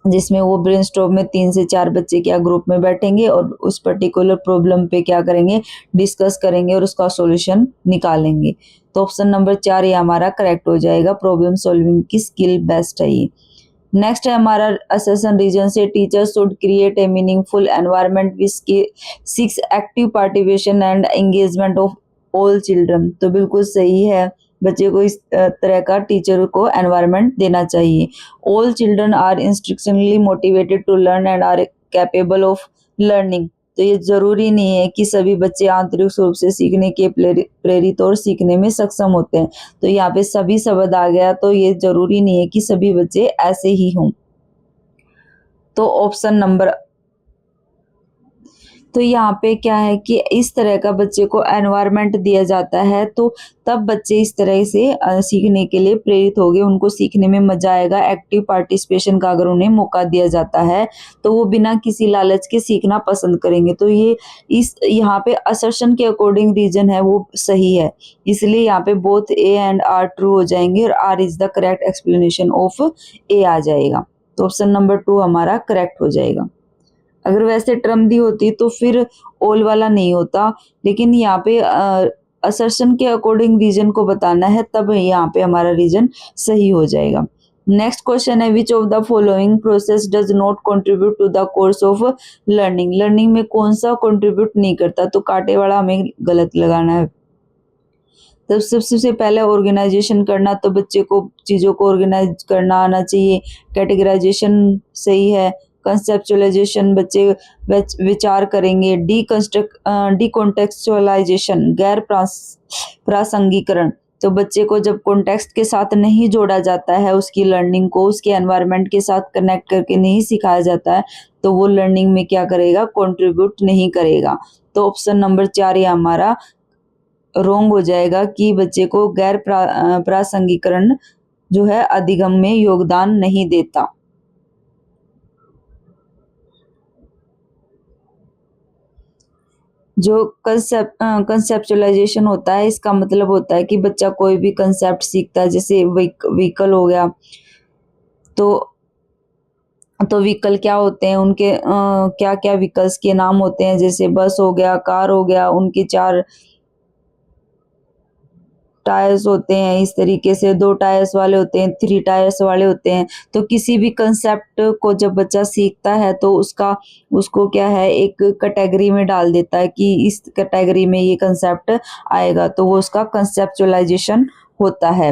A: जिसमें वो ब्रेनस्टॉर्म में 3 से 4 बच्चे क्या ग्रुप में बैठेंगे और उस पर्टिकुलर प्रॉब्लम पे क्या करेंगे, डिस्कस करेंगे और उसका सॉल्यूशन निकालेंगे। तो ऑप्शन नंबर 4 ये हमारा करेक्ट हो जाएगा, प्रॉब्लम सॉल्विंग की स्किल बेस्ट है ये। नेक्स्ट है हमारा असेसन रीजन से teachers should create a meaningful environment which seeks active participation and engagement of all children, तो बिल्कुल सही है, बच्चे को इस तरह का टीचर को एनवायरनमेंट देना चाहिए। All children are instructionally motivated to learn and are capable of learning, तो ये जरूरी नहीं है कि सभी बच्चे आंतरिक रूप से सीखने के प्रेरित और सीखने में सक्षम होते हैं। तो यहाँ पे सभी शब्द आ गया तो ये जरूरी नहीं है कि सभी बच्चे ऐसे ही हों। तो ऑप्शन नंबर, तो यहाँ पे क्या है कि इस तरह का बच्चे को एनवायरनमेंट दिया जाता है तो तब बच्चे इस तरह से सीखने के लिए प्रेरित होंगे, उनको सीखने में मजा आएगा। एक्टिव पार्टिसिपेशन का अगर उन्हें मौका दिया जाता है तो वो बिना किसी लालच के सीखना पसंद करेंगे। तो ये इस यहाँ पे असर्शन के अकॉर्डिंग रीजन है वो सही है, इसलिए यहाँ पे both A and R true हो जाएंगे और R is the correct explanation of A आ जाएगा। तो ऑप्शन नंबर 2 हमारा करेक्ट हो जाएगा। अगर वैसे टर्म दी होती तो फिर ऑल वाला नहीं होता, लेकिन यहाँ पे असर्शन के अकॉर्डिंग रीजन को बताना है तब यहाँ पे हमारा रीजन सही हो जाएगा। नेक्स्ट क्वेश्चन है which of the following process does not contribute to the course of learning. Learning में कौन सा कंट्रीब्यूट नहीं करता, तो कांटे वाला हमें गलत लगाना है। तब सबसे पहले ऑर्गेनाइजेशन करना, तो बच्चे को चीज़ों को ऑर्गेनाइज करना आना चाहिए। कैटेगराइजेशन सही है। कंसेप्चुअलाइजेशन बच्चे विचार करेंगे। डिकॉन्टेक्चुअलाइजेशन गैर प्रासंगिकरण, तो बच्चे को जब कॉन्टेक्स्ट के साथ नहीं जोड़ा जाता है, उसकी लर्निंग को उसके एनवायरनमेंट के साथ कनेक्ट करके नहीं सिखाया जाता है तो वो लर्निंग में क्या करेगा, कंट्रीब्यूट नहीं करेगा। तो ऑप्शन नंबर 4 ये हमारा रोंग हो जाएगा कि बच्चे को गैर प्रासंगिकरण जो है अधिगम में योगदान नहीं देता। जो कंसेप्चुअलाइजेशन होता है, इसका मतलब होता है कि बच्चा कोई भी कंसेप्ट सीखता है, जैसे व्हीकल हो गया, तो व्हीकल क्या होते हैं, उनके क्या क्या व्हीकल्स के नाम होते हैं, जैसे बस हो गया, कार हो गया, उनके 4 टायर्स होते हैं, इस तरीके से 2 टायर्स वाले होते हैं, 3 टायर्स वाले होते हैं। तो किसी भी कंसेप्ट को जब बच्चा सीखता है तो उसको क्या है, एक कैटेगरी में डाल देता है कि इस कैटेगरी में ये कंसेप्ट आएगा, तो वो उसका कंसेप्चुअलाइजेशन होता है।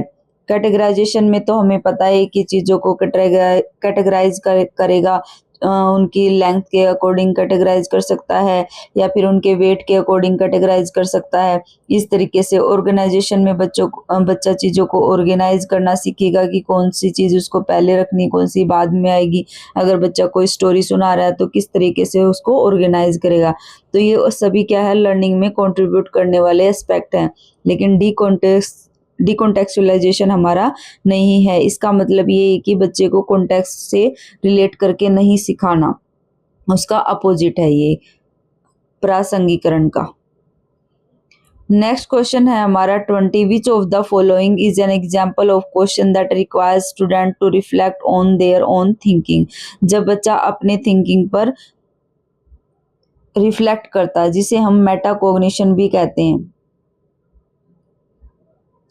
A: कैटेगराइजेशन में तो हमें पता है कि चीज़ों को कैटेगराइज करेगा, उनकी लेंथ के अकॉर्डिंग कैटेगराइज कर सकता है, या फिर उनके वेट के अकॉर्डिंग कैटेगराइज कर सकता है। इस तरीके से ऑर्गेनाइजेशन में बच्चा चीज़ों को ऑर्गेनाइज करना सीखेगा कि कौन सी चीज़ उसको पहले रखनी, कौन सी बाद में आएगी। अगर बच्चा कोई स्टोरी सुना रहा है तो किस तरीके से उसको ऑर्गेनाइज करेगा। तो ये सभी क्या है, लर्निंग में कंट्रीब्यूट करने वाले एस्पेक्ट हैं। लेकिन डिकॉन्टेक्चुअलाइजेशन हमारा नहीं है। इसका मतलब ये है कि बच्चे को कॉन्टेक्स्ट से रिलेट करके नहीं सिखाना, उसका अपोजिट है ये प्रासंगिकरण का। नेक्स्ट क्वेश्चन है हमारा 20, which of the following is an example of question that requires student to reflect on their own thinking. जब बच्चा अपने थिंकिंग पर रिफ्लेक्ट करता है, जिसे हम मेटाकॉग्निशन भी कहते हैं,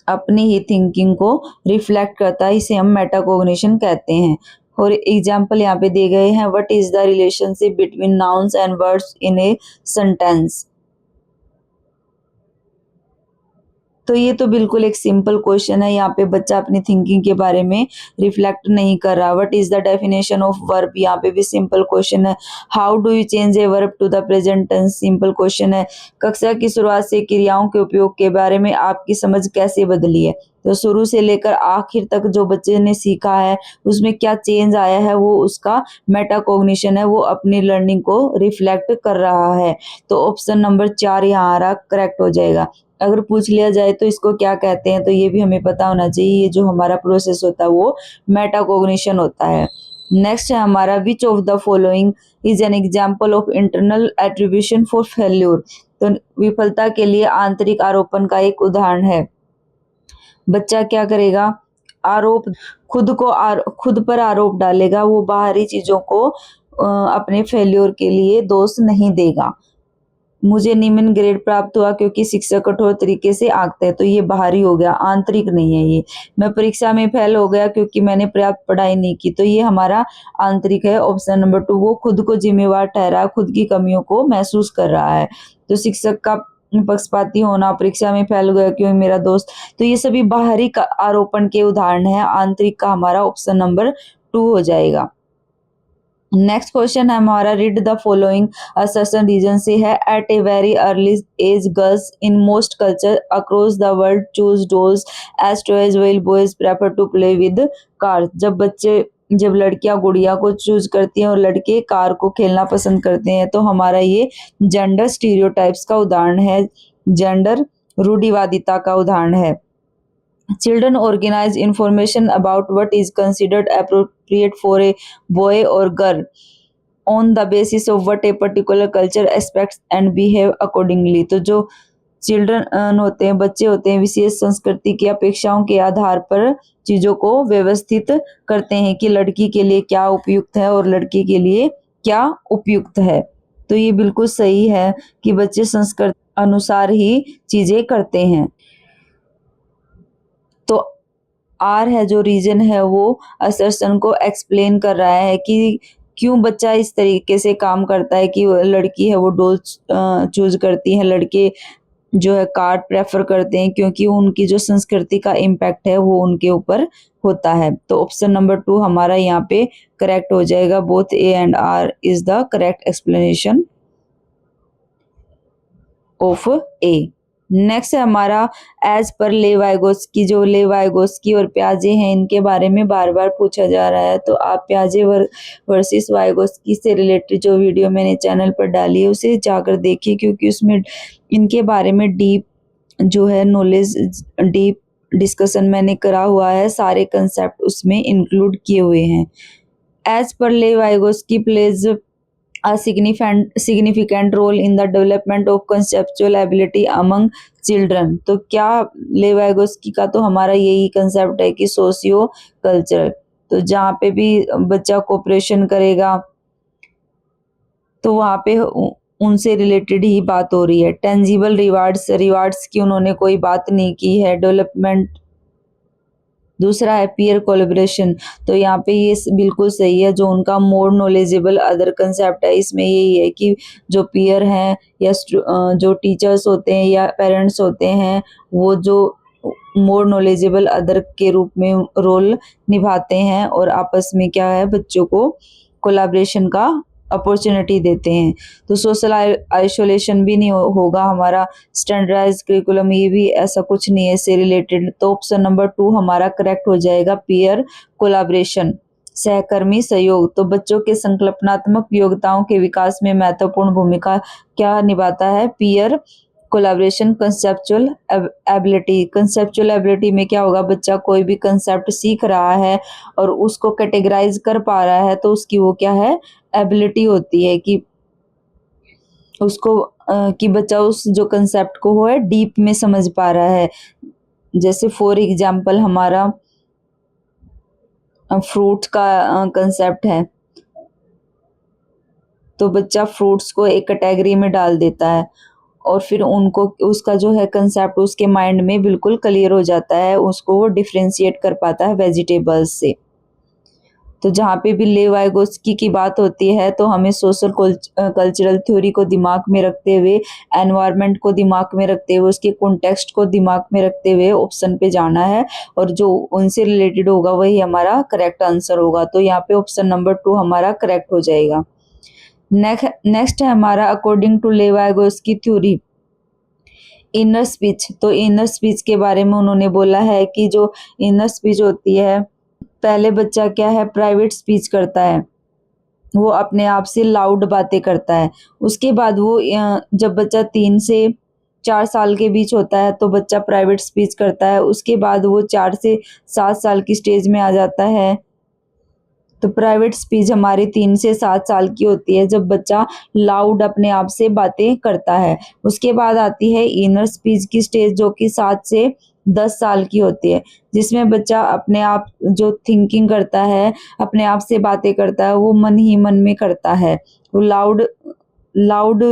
A: अपनी ही थिंकिंग को रिफ्लेक्ट करता है, इसे हम मेटाकॉग्निशन कहते हैं। और एग्जाम्पल यहाँ पे दिए गए हैं, what is the relationship between nouns and words in a sentence. तो ये तो बिल्कुल एक सिंपल क्वेश्चन है, यहाँ पे बच्चा अपनी थिंकिंग के बारे में रिफ्लेक्ट नहीं कर रहा। What is the definition of verb, यहाँ पे भी सिंपल क्वेश्चन है। How do you change a verb to the present tense, simple question है। कक्षा की शुरुआत से क्रियाओं के उपयोग के बारे में आपकी समझ कैसे बदली है। तो शुरू से लेकर आखिर तक जो बच्चे ने सीखा है उसमें क्या चेंज आया है, वो उसका मेटाकॉग्निशन है, वो अपनी लर्निंग को रिफ्लेक्ट कर रहा है। तो ऑप्शन नंबर 4 यहाँ करेक्ट हो जाएगा। अगर पूछ लिया जाए तो इसको क्या कहते हैं, तो ये भी हमें पता होना चाहिए। ये जो हमारा प्रोसेस होता है वो मेटाकॉग्निशन होता है। नेक्स्ट है हमारा, which of the following is an example of internal attribution for failure. तो विफलता के लिए आंतरिक आरोपण का एक उदाहरण है। बच्चा क्या करेगा, आरोप खुद पर आरोप डालेगा, वो बाहरी चीजों को अपने फेल्योर के लिए दोष नहीं देगा। मुझे निम्न ग्रेड प्राप्त हुआ क्योंकि शिक्षक कठोर तरीके से आंकते हैं, तो ये बाहरी हो गया, आंतरिक नहीं है ये। मैं परीक्षा में फेल हो गया क्योंकि मैंने पर्याप्त पढ़ाई नहीं की, तो ये हमारा आंतरिक है। ऑप्शन नंबर 2, वो खुद को जिम्मेवार ठहरा, खुद की कमियों को महसूस कर रहा है। तो शिक्षक का पक्षपाती होना, परीक्षा में फेल गया क्यों मेरा दोस्त, तो ये सभी बाहरी का आरोपण के उदाहरण है। आंतरिक का हमारा ऑप्शन नंबर 2 हो जाएगा। नेक्स्ट क्वेश्चन है हमारा, read the following assertion reason से है। At a very early age girls in most culture across the world choose dolls as toys while boys prefer to play with cars. जब लड़कियां गुड़िया को चूज करती हैं और लड़के कार को खेलना पसंद करते हैं, तो हमारा ये जेंडर स्टीरियोटाइप्स का उदाहरण है, जेंडर रूढ़िवादिता का उदाहरण है। Children organize information about what is considered appropriate for a boy or girl on the basis of what a particular culture expects and behave accordingly। तो जो चिल्ड्रन होते हैं, बच्चे होते हैं, विशेष संस्कृति की अपेक्षाओं के आधार पर चीजों को व्यवस्थित करते हैं कि लड़की के लिए क्या उपयुक्त है और लड़के के लिए क्या उपयुक्त है। तो ये बिल्कुल सही है कि बच्चे संस्कृति अनुसार ही चीजें करते हैं। तो आर है जो रीजन है, वो असर्शन को एक्सप्लेन कर रहा है कि क्यों बच्चा इस तरीके से काम करता है कि लड़की है वो डॉल चूज करती है, लड़के जो है कार प्रेफर करते हैं, क्योंकि उनकी जो संस्कृति का इम्पैक्ट है वो उनके ऊपर होता है। तो ऑप्शन नंबर 2 हमारा यहाँ पे करेक्ट हो जाएगा। Both A and R is the correct explanation of A. Next है हमारा, एज पर लेवाइगोस्की। जो लेवाइगोस्की और प्याजे हैं, इनके बारे में बार बार पूछा जा रहा है, तो आप प्याजे वर्सेस वाइगोस्की से रिलेटेड जो वीडियो मैंने चैनल पर डाली है उसे जाकर देखिए, क्योंकि उसमें इनके बारे में डीप जो है नॉलेज डीप डिस्कशन मैंने करा हुआ है, सारे कंसेप्ट उसमें इंक्लूड किए हुए हैं। As per Lev Vygotsky plays a significant role in the development of conceptual ability among children। तो क्या लेवाइगोस्की का तो हमारा यही कंसेप्ट है कि सोशियो कल्चरल, तो जहाँ पे भी बच्चा कोऑपरेशन करेगा तो वहाँ पे उनसे रिलेटेड ही बात हो रही है। टेंजिबल रिवार्ड्स की उन्होंने कोई बात नहीं की है। डेवलपमेंट दूसरा है पीयर कोलेब्रेशन, तो यहाँ पे ये बिल्कुल सही है। जो उनका मोर नॉलेजेबल अदर कंसेप्ट है, इसमें यही है कि जो पीयर हैं या जो टीचर्स होते हैं या पेरेंट्स होते हैं, वो जो मोर नॉलेजेबल अदर के रूप में रोल निभाते हैं और आपस में क्या है, बच्चों को कोलैबोरेशन का अपॉर्चुनिटी देते हैं। तो सोशल आइसोलेशन भी नहीं होगा हमारा। स्टैंडर्डाइज करिकुलम, ये भी ऐसा कुछ नहीं है इससे रिलेटेड। तो ऑप्शन नंबर 2 हमारा करेक्ट हो जाएगा, पीयर कोलैबोरेशन, सहकर्मी सहयोग। तो बच्चों के संकल्पनात्मक योग्यताओं के विकास में महत्वपूर्ण भूमिका क्या निभाता है, पीयर कोलैबोरेशन। कंसेप्चुअल एबिलिटी में क्या होगा, बच्चा कोई भी कंसेप्ट सीख रहा है और उसको कैटेगराइज कर पा रहा है, तो उसकी वो क्या है, एबिलिटी होती है कि उसको कि बच्चा उस जो कंसेप्ट को वो है डीप में समझ पा रहा है। जैसे फॉर एग्जाम्पल हमारा फ्रूट का कंसेप्ट है, तो बच्चा फ्रूट्स को एक कैटेगरी में डाल देता है और फिर उनको उसका जो है कंसेप्ट उसके माइंड में बिल्कुल क्लियर हो जाता है, उसको वो डिफ्रेंशिएट कर पाता है वेजिटेबल्स से। तो जहाँ पे भी लेवाइगोस्की की बात होती है तो हमें सोशल कल्चरल थ्योरी को दिमाग में रखते हुए, एनवायरनमेंट को दिमाग में रखते हुए, उसके कॉन्टेक्स्ट को दिमाग में रखते हुए ऑप्शन पे जाना है और जो उनसे रिलेटेड होगा वही हमारा करेक्ट आंसर होगा। तो यहाँ पे ऑप्शन नंबर 2 हमारा करेक्ट हो जाएगा। नेक्स्ट है हमारा according to Vygotsky theory inner speech. तो इनर स्पीच के बारे में उन्होंने बोला है कि जो इनर स्पीच होती है, पहले बच्चा क्या है, प्राइवेट स्पीच करता है, वो अपने आप से लाउड बातें करता है। उसके बाद वो जब बच्चा 3 से 4 साल के बीच होता है तो बच्चा प्राइवेट स्पीच करता है। उसके बाद वो 4 से 7 साल की स्टेज में आ जाता है, तो प्राइवेट स्पीच हमारी 3 से 7 साल की होती है जब बच्चा लाउड अपने आप से बातें करता है। उसके बाद आती है इनर स्पीच की स्टेज, जो कि 7 से 10 साल की होती है, जिसमें बच्चा अपने आप जो थिंकिंग करता है, अपने आप से बातें करता है, वो मन ही मन में करता है, वो लाउड लाउड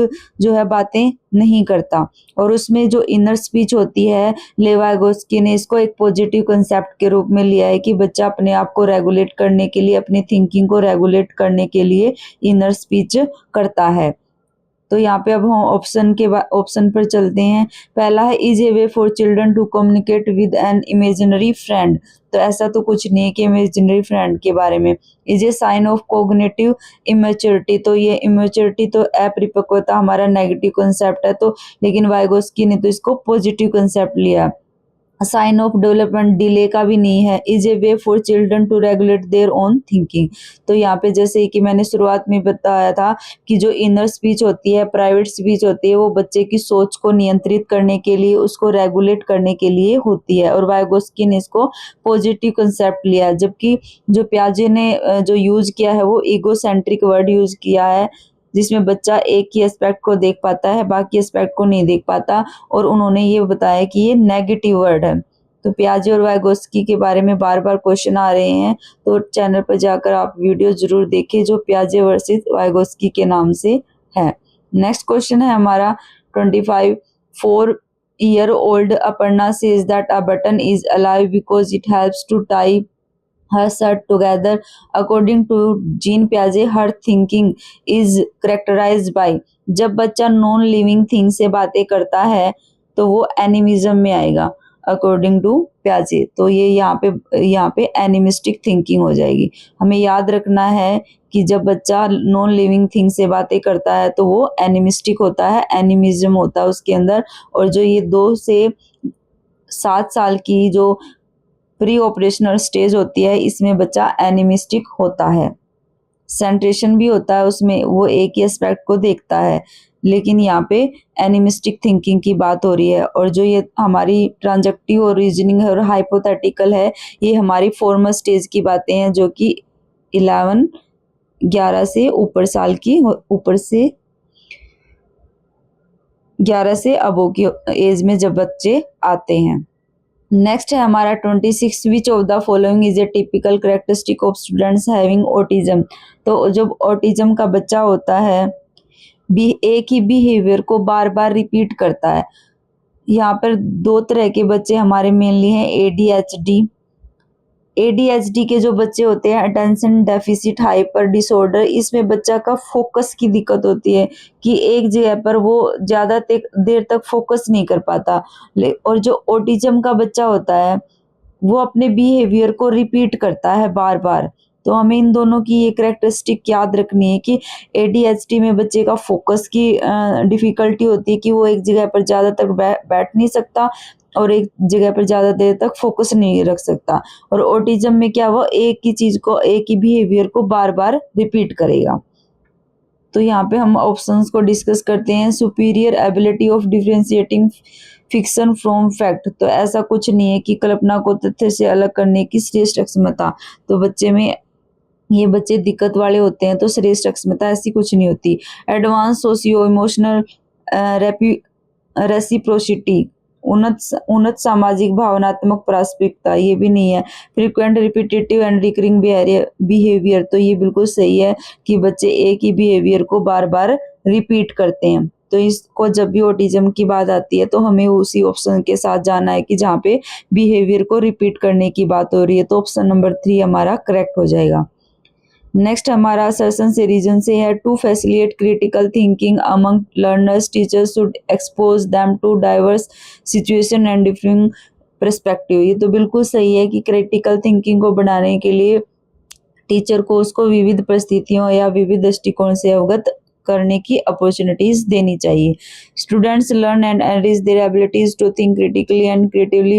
A: जो है बातें नहीं करता। और उसमें जो इनर स्पीच होती है, लेवाइगोस्की ने इसको एक पॉजिटिव कंसेप्ट के रूप में लिया है कि बच्चा अपने आप को रेगुलेट करने के लिए, अपनी थिंकिंग को रेगुलेट करने के लिए इनर स्पीच करता है। तो यहाँ पे अब हम ऑप्शन पर चलते हैं। पहला है is a way for children to communicate with an imaginary friend. तो ऐसा तो कुछ नहीं है कि इमेजिनरी फ्रेंड के बारे में। Is a sign of cognitive immaturity, तो ये इमेच्योरिटी तो अपरिपक्वता हमारा नेगेटिव कंसेप्ट है, तो लेकिन वाइगोस्की ने तो इसको पॉजिटिव कंसेप्ट लिया। साइन ऑफ डेवलपमेंट डिले का भी नहीं है। Is a way for children to regulate their own thinking. तो यहाँ पे जैसे कि मैंने शुरुआत में बताया था कि जो इनर स्पीच होती है, प्राइवेट स्पीच होती है, वो बच्चे की सोच को नियंत्रित करने के लिए, उसको रेगुलेट करने के लिए होती है, और वाइगोस्की ने इसको पॉजिटिव कंसेप्ट लिया है। जबकि जो पियाजे ने जो यूज किया है वो ईगोसेंट्रिक वर्ड यूज किया है, जिसमें बच्चा एक ही एस्पेक्ट को देख पाता है, बाकी एस्पेक्ट को नहीं देख पाता, और उन्होंने ये बताया कि ये नेगेटिव वर्ड है। तो पियाजे और वाइगोस्की के बारे में बार बार क्वेश्चन आ रहे हैं, तो चैनल पर जाकर आप वीडियो जरूर देखें जो पियाजे वर्सेस वाइगोस्की के नाम से है। नेक्स्ट क्वेश्चन है हमारा 25। 4-year-old Aparna says that a button is alive because it helps to tie her shirt together. According to Jean Piaget, her thinking is characterized by। जब बच्चा नॉन लिविंग थिंग से बातें करता है तो वो एनिमिज्म में आएगा अकॉर्डिंग टू प्याजे। तो ये यहाँ पे एनिमिस्टिक थिंकिंग हो जाएगी। हमें याद रखना है कि जब बच्चा नॉन लिविंग थिंग से बातें करता है तो वो एनिमिस्टिक होता है, एनिमिज्म होता है उसके अंदर। और जो ये 2 से 7 साल की जो प्री ऑपरेशनल स्टेज होती है, इसमें बच्चा एनिमिस्टिक होता है। सेंट्रेशन भी होता है उसमें, वो एक ही एस्पेक्ट को देखता है, लेकिन यहाँ पे एनिमिस्टिक थिंकिंग की बात हो रही है। और जो ये हमारी ट्रांजेक्टिव और रीजनिंग है और हाइपोथेटिकल है, ये हमारी फॉर्मल स्टेज की बातें हैं, जो कि 11 से ऊपर साल की, ऊपर से 11 से अबो की एज में जब बच्चे आते हैं। नेक्स्ट है हमारा 26 विच of the following is a typical characteristic of students having autism. तो जब ऑटिज्म का बच्चा होता है, भी एक ही बिहेवियर को बार बार रिपीट करता है। यहाँ पर दो तरह के बच्चे हमारे मेनली हैं, ADHD। ADHD के जो बच्चे होते हैं, अटेंशन डेफिसिट हाइपर डिसऑर्डर, इसमें बच्चा का फोकस की दिक्कत होती है कि एक जगह पर वो ज्यादा देर तक फोकस नहीं कर पाता। और जो ऑटिज्म का बच्चा होता है, वो अपने बिहेवियर को रिपीट करता है बार बार। तो हमें इन दोनों की ये करेक्टरिस्टिक याद रखनी है कि ADHD में बच्चे का फोकस की डिफिकल्टी होती है कि वो एक जगह पर ज़्यादा तक बैठ नहीं सकता और एक जगह पर ज़्यादा देर तक फोकस नहीं रख सकता। और ऑटिज्म में क्या, वो एक ही चीज़ को, एक ही बिहेवियर को बार बार रिपीट करेगा। तो यहाँ पे हम ऑप्शंस को डिस्कस करते हैं। Superior ability of differentiating fiction from fact. तो ऐसा कुछ नहीं है कि कल्पना को तथ्य से अलग करने की श्रेष्ठ क्षमता। तो बच्चे में, ये बच्चे दिक्कत वाले होते हैं तो श्रेष्ठ क्षमता ऐसी कुछ नहीं होती। एडवांस सोशियो इमोशनल रेसिप्रोसिटी, उन्नत सामाजिक भावनात्मक प्रासंगिकता, ये भी नहीं है। Frequent repetitive and recurring behaviour, तो ये बिल्कुल सही है कि बच्चे एक ही बिहेवियर को बार बार रिपीट करते हैं। तो इसको जब भी ऑटिज्म की बात आती है तो हमें उसी ऑप्शन के साथ जाना है कि जहाँ पे बिहेवियर को रिपीट करने की बात हो रही है। तो ऑप्शन नंबर 3 हमारा करेक्ट हो जाएगा। नेक्स्ट हमारा असर्शन से रीजन से है, to facilitate critical thinking among learners teachers should expose them to diverse situation and different perspective. ये तो बिल्कुल सही है कि क्रिटिकल थिंकिंग को बढ़ाने के लिए टीचर को उसको विविध परिस्थितियों या विविध दृष्टिकोण से अवगत करने की अपॉर्चुनिटीज देनी चाहिए। Students learn and enrich their abilities to think critically and creatively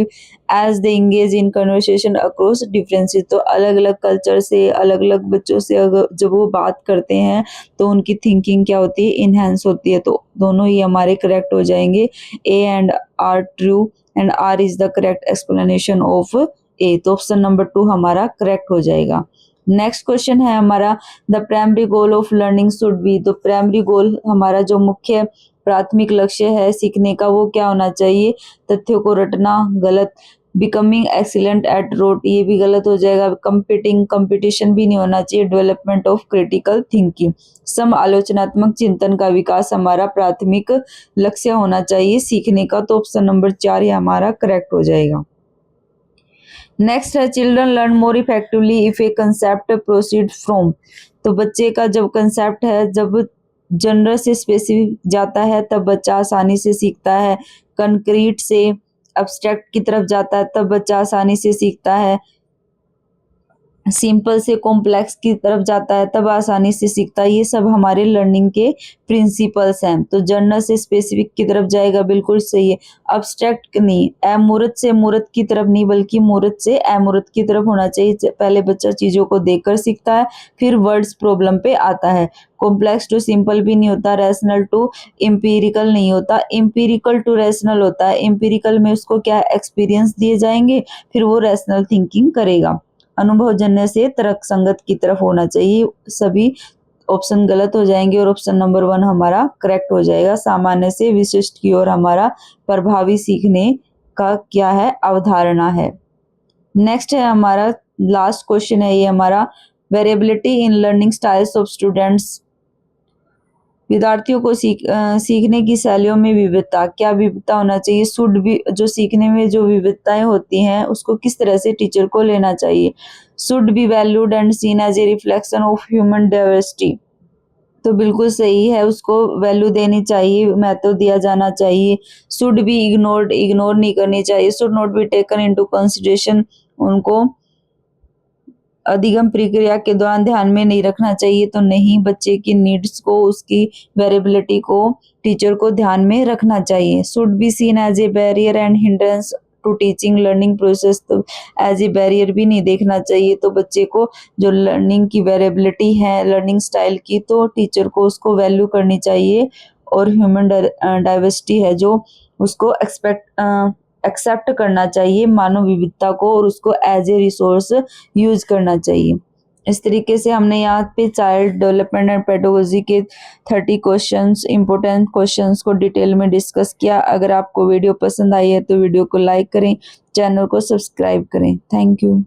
A: as they engage in conversation across differences. तो अलग अलग कल्चर से, अलग अलग बच्चों से जब वो बात करते हैं तो उनकी थिंकिंग क्या होती है, इनहेंस होती है। तो दोनों ही हमारे करेक्ट हो जाएंगे। A and R true and R is the correct explanation of A. तो ऑप्शन नंबर 2 हमारा करेक्ट हो जाएगा। नेक्स्ट क्वेश्चन है हमारा, the primary goal of learning should be. तो प्राइमरी गोल, हमारा जो मुख्य प्राथमिक लक्ष्य है सीखने का, वो क्या होना चाहिए, तथ्यों को रटना, गलत। बिकमिंग एक्सीलेंट एट रोट, ये भी गलत हो जाएगा। कंपटीशन भी नहीं होना चाहिए। डेवलपमेंट ऑफ क्रिटिकल थिंकिंग, सम आलोचनात्मक चिंतन का विकास हमारा प्राथमिक लक्ष्य होना चाहिए सीखने का। तो ऑप्शन नंबर 4 ही हमारा करेक्ट हो जाएगा। नेक्स्ट है, children learn more effectively if A concept proceed from. तो बच्चे का जब कंसेप्ट है, जब जनरल से स्पेसिफिक जाता है तब बच्चा आसानी से सीखता है। कंक्रीट से एब्स्ट्रैक्ट की तरफ जाता है तब बच्चा आसानी से सीखता है। सिंपल से कॉम्प्लेक्स की तरफ जाता है तब आसानी से सीखता है। ये सब हमारे लर्निंग के प्रिंसिपल्स हैं। तो जनरल से स्पेसिफिक की तरफ जाएगा, बिल्कुल सही है। अब्स्ट्रैक्ट नहीं, अमूर्त से मूर्त की तरफ नहीं, बल्कि मूर्त से अमूर्त की तरफ होना चाहिए। पहले बच्चा चीजों को देखकर सीखता है, फिर वर्ड्स प्रॉब्लम पे आता है। कॉम्प्लेक्स टू सिंपल भी नहीं होता, रैशनल टू एम्पिरिकल नहीं होता, एम्पिरिकल टू रैशनल होता है। एम्पिरिकल में उसको क्या एक्सपीरियंस दिए जाएंगे, फिर वो रैशनल थिंकिंग करेगा। अनुभवजन्य से तर्क संगत की तरफ होना चाहिए। सभी ऑप्शन गलत हो जाएंगे और ऑप्शन नंबर 1 हमारा करेक्ट हो जाएगा। सामान्य से विशिष्ट की ओर हमारा प्रभावी सीखने का क्या है, अवधारणा है। नेक्स्ट है हमारा लास्ट क्वेश्चन है ये हमारा, variability in learning styles of students. विद्यार्थियों को सीखने की शैलियों में विविधता, क्या विविधता होना चाहिए। शुड भी, जो सीखने में जो विविधताएं होती हैं उसको किस तरह से टीचर को लेना चाहिए। Should be valued and seen as a reflection of human diversity. तो बिल्कुल सही है, उसको वैल्यू देनी चाहिए, महत्व दिया जाना चाहिए। शुड बी इग्नोर्ड, इग्नोर नहीं करनी चाहिए। Should not be taken into consideration, उनको अधिगम प्रक्रिया के दौरान ध्यान में नहीं रखना चाहिए। तो नहीं, बच्चे की नीड्स को, उसकी वेरिएबिलिटी को टीचर को ध्यान में रखना चाहिए। Should be seen as a barrier and hindrance to teaching learning process, तो एज ए बैरियर भी नहीं देखना चाहिए। तो बच्चे को जो लर्निंग की वेरिएबिलिटी है लर्निंग स्टाइल की, तो टीचर को उसको वैल्यू करनी चाहिए। और ह्यूमन डाइवर्सिटी है जो उसको एक्सेप्ट करना चाहिए मानव विविधता को, और उसको एज ए रिसोर्स यूज करना चाहिए। इस तरीके से हमने यहाँ पे चाइल्ड डेवलपमेंट एंड पेडागोजी के 30 क्वेश्चंस, इंपॉर्टेंट क्वेश्चंस को डिटेल में डिस्कस किया। अगर आपको वीडियो पसंद आई है तो वीडियो को लाइक करें, चैनल को सब्सक्राइब करें। Thank you.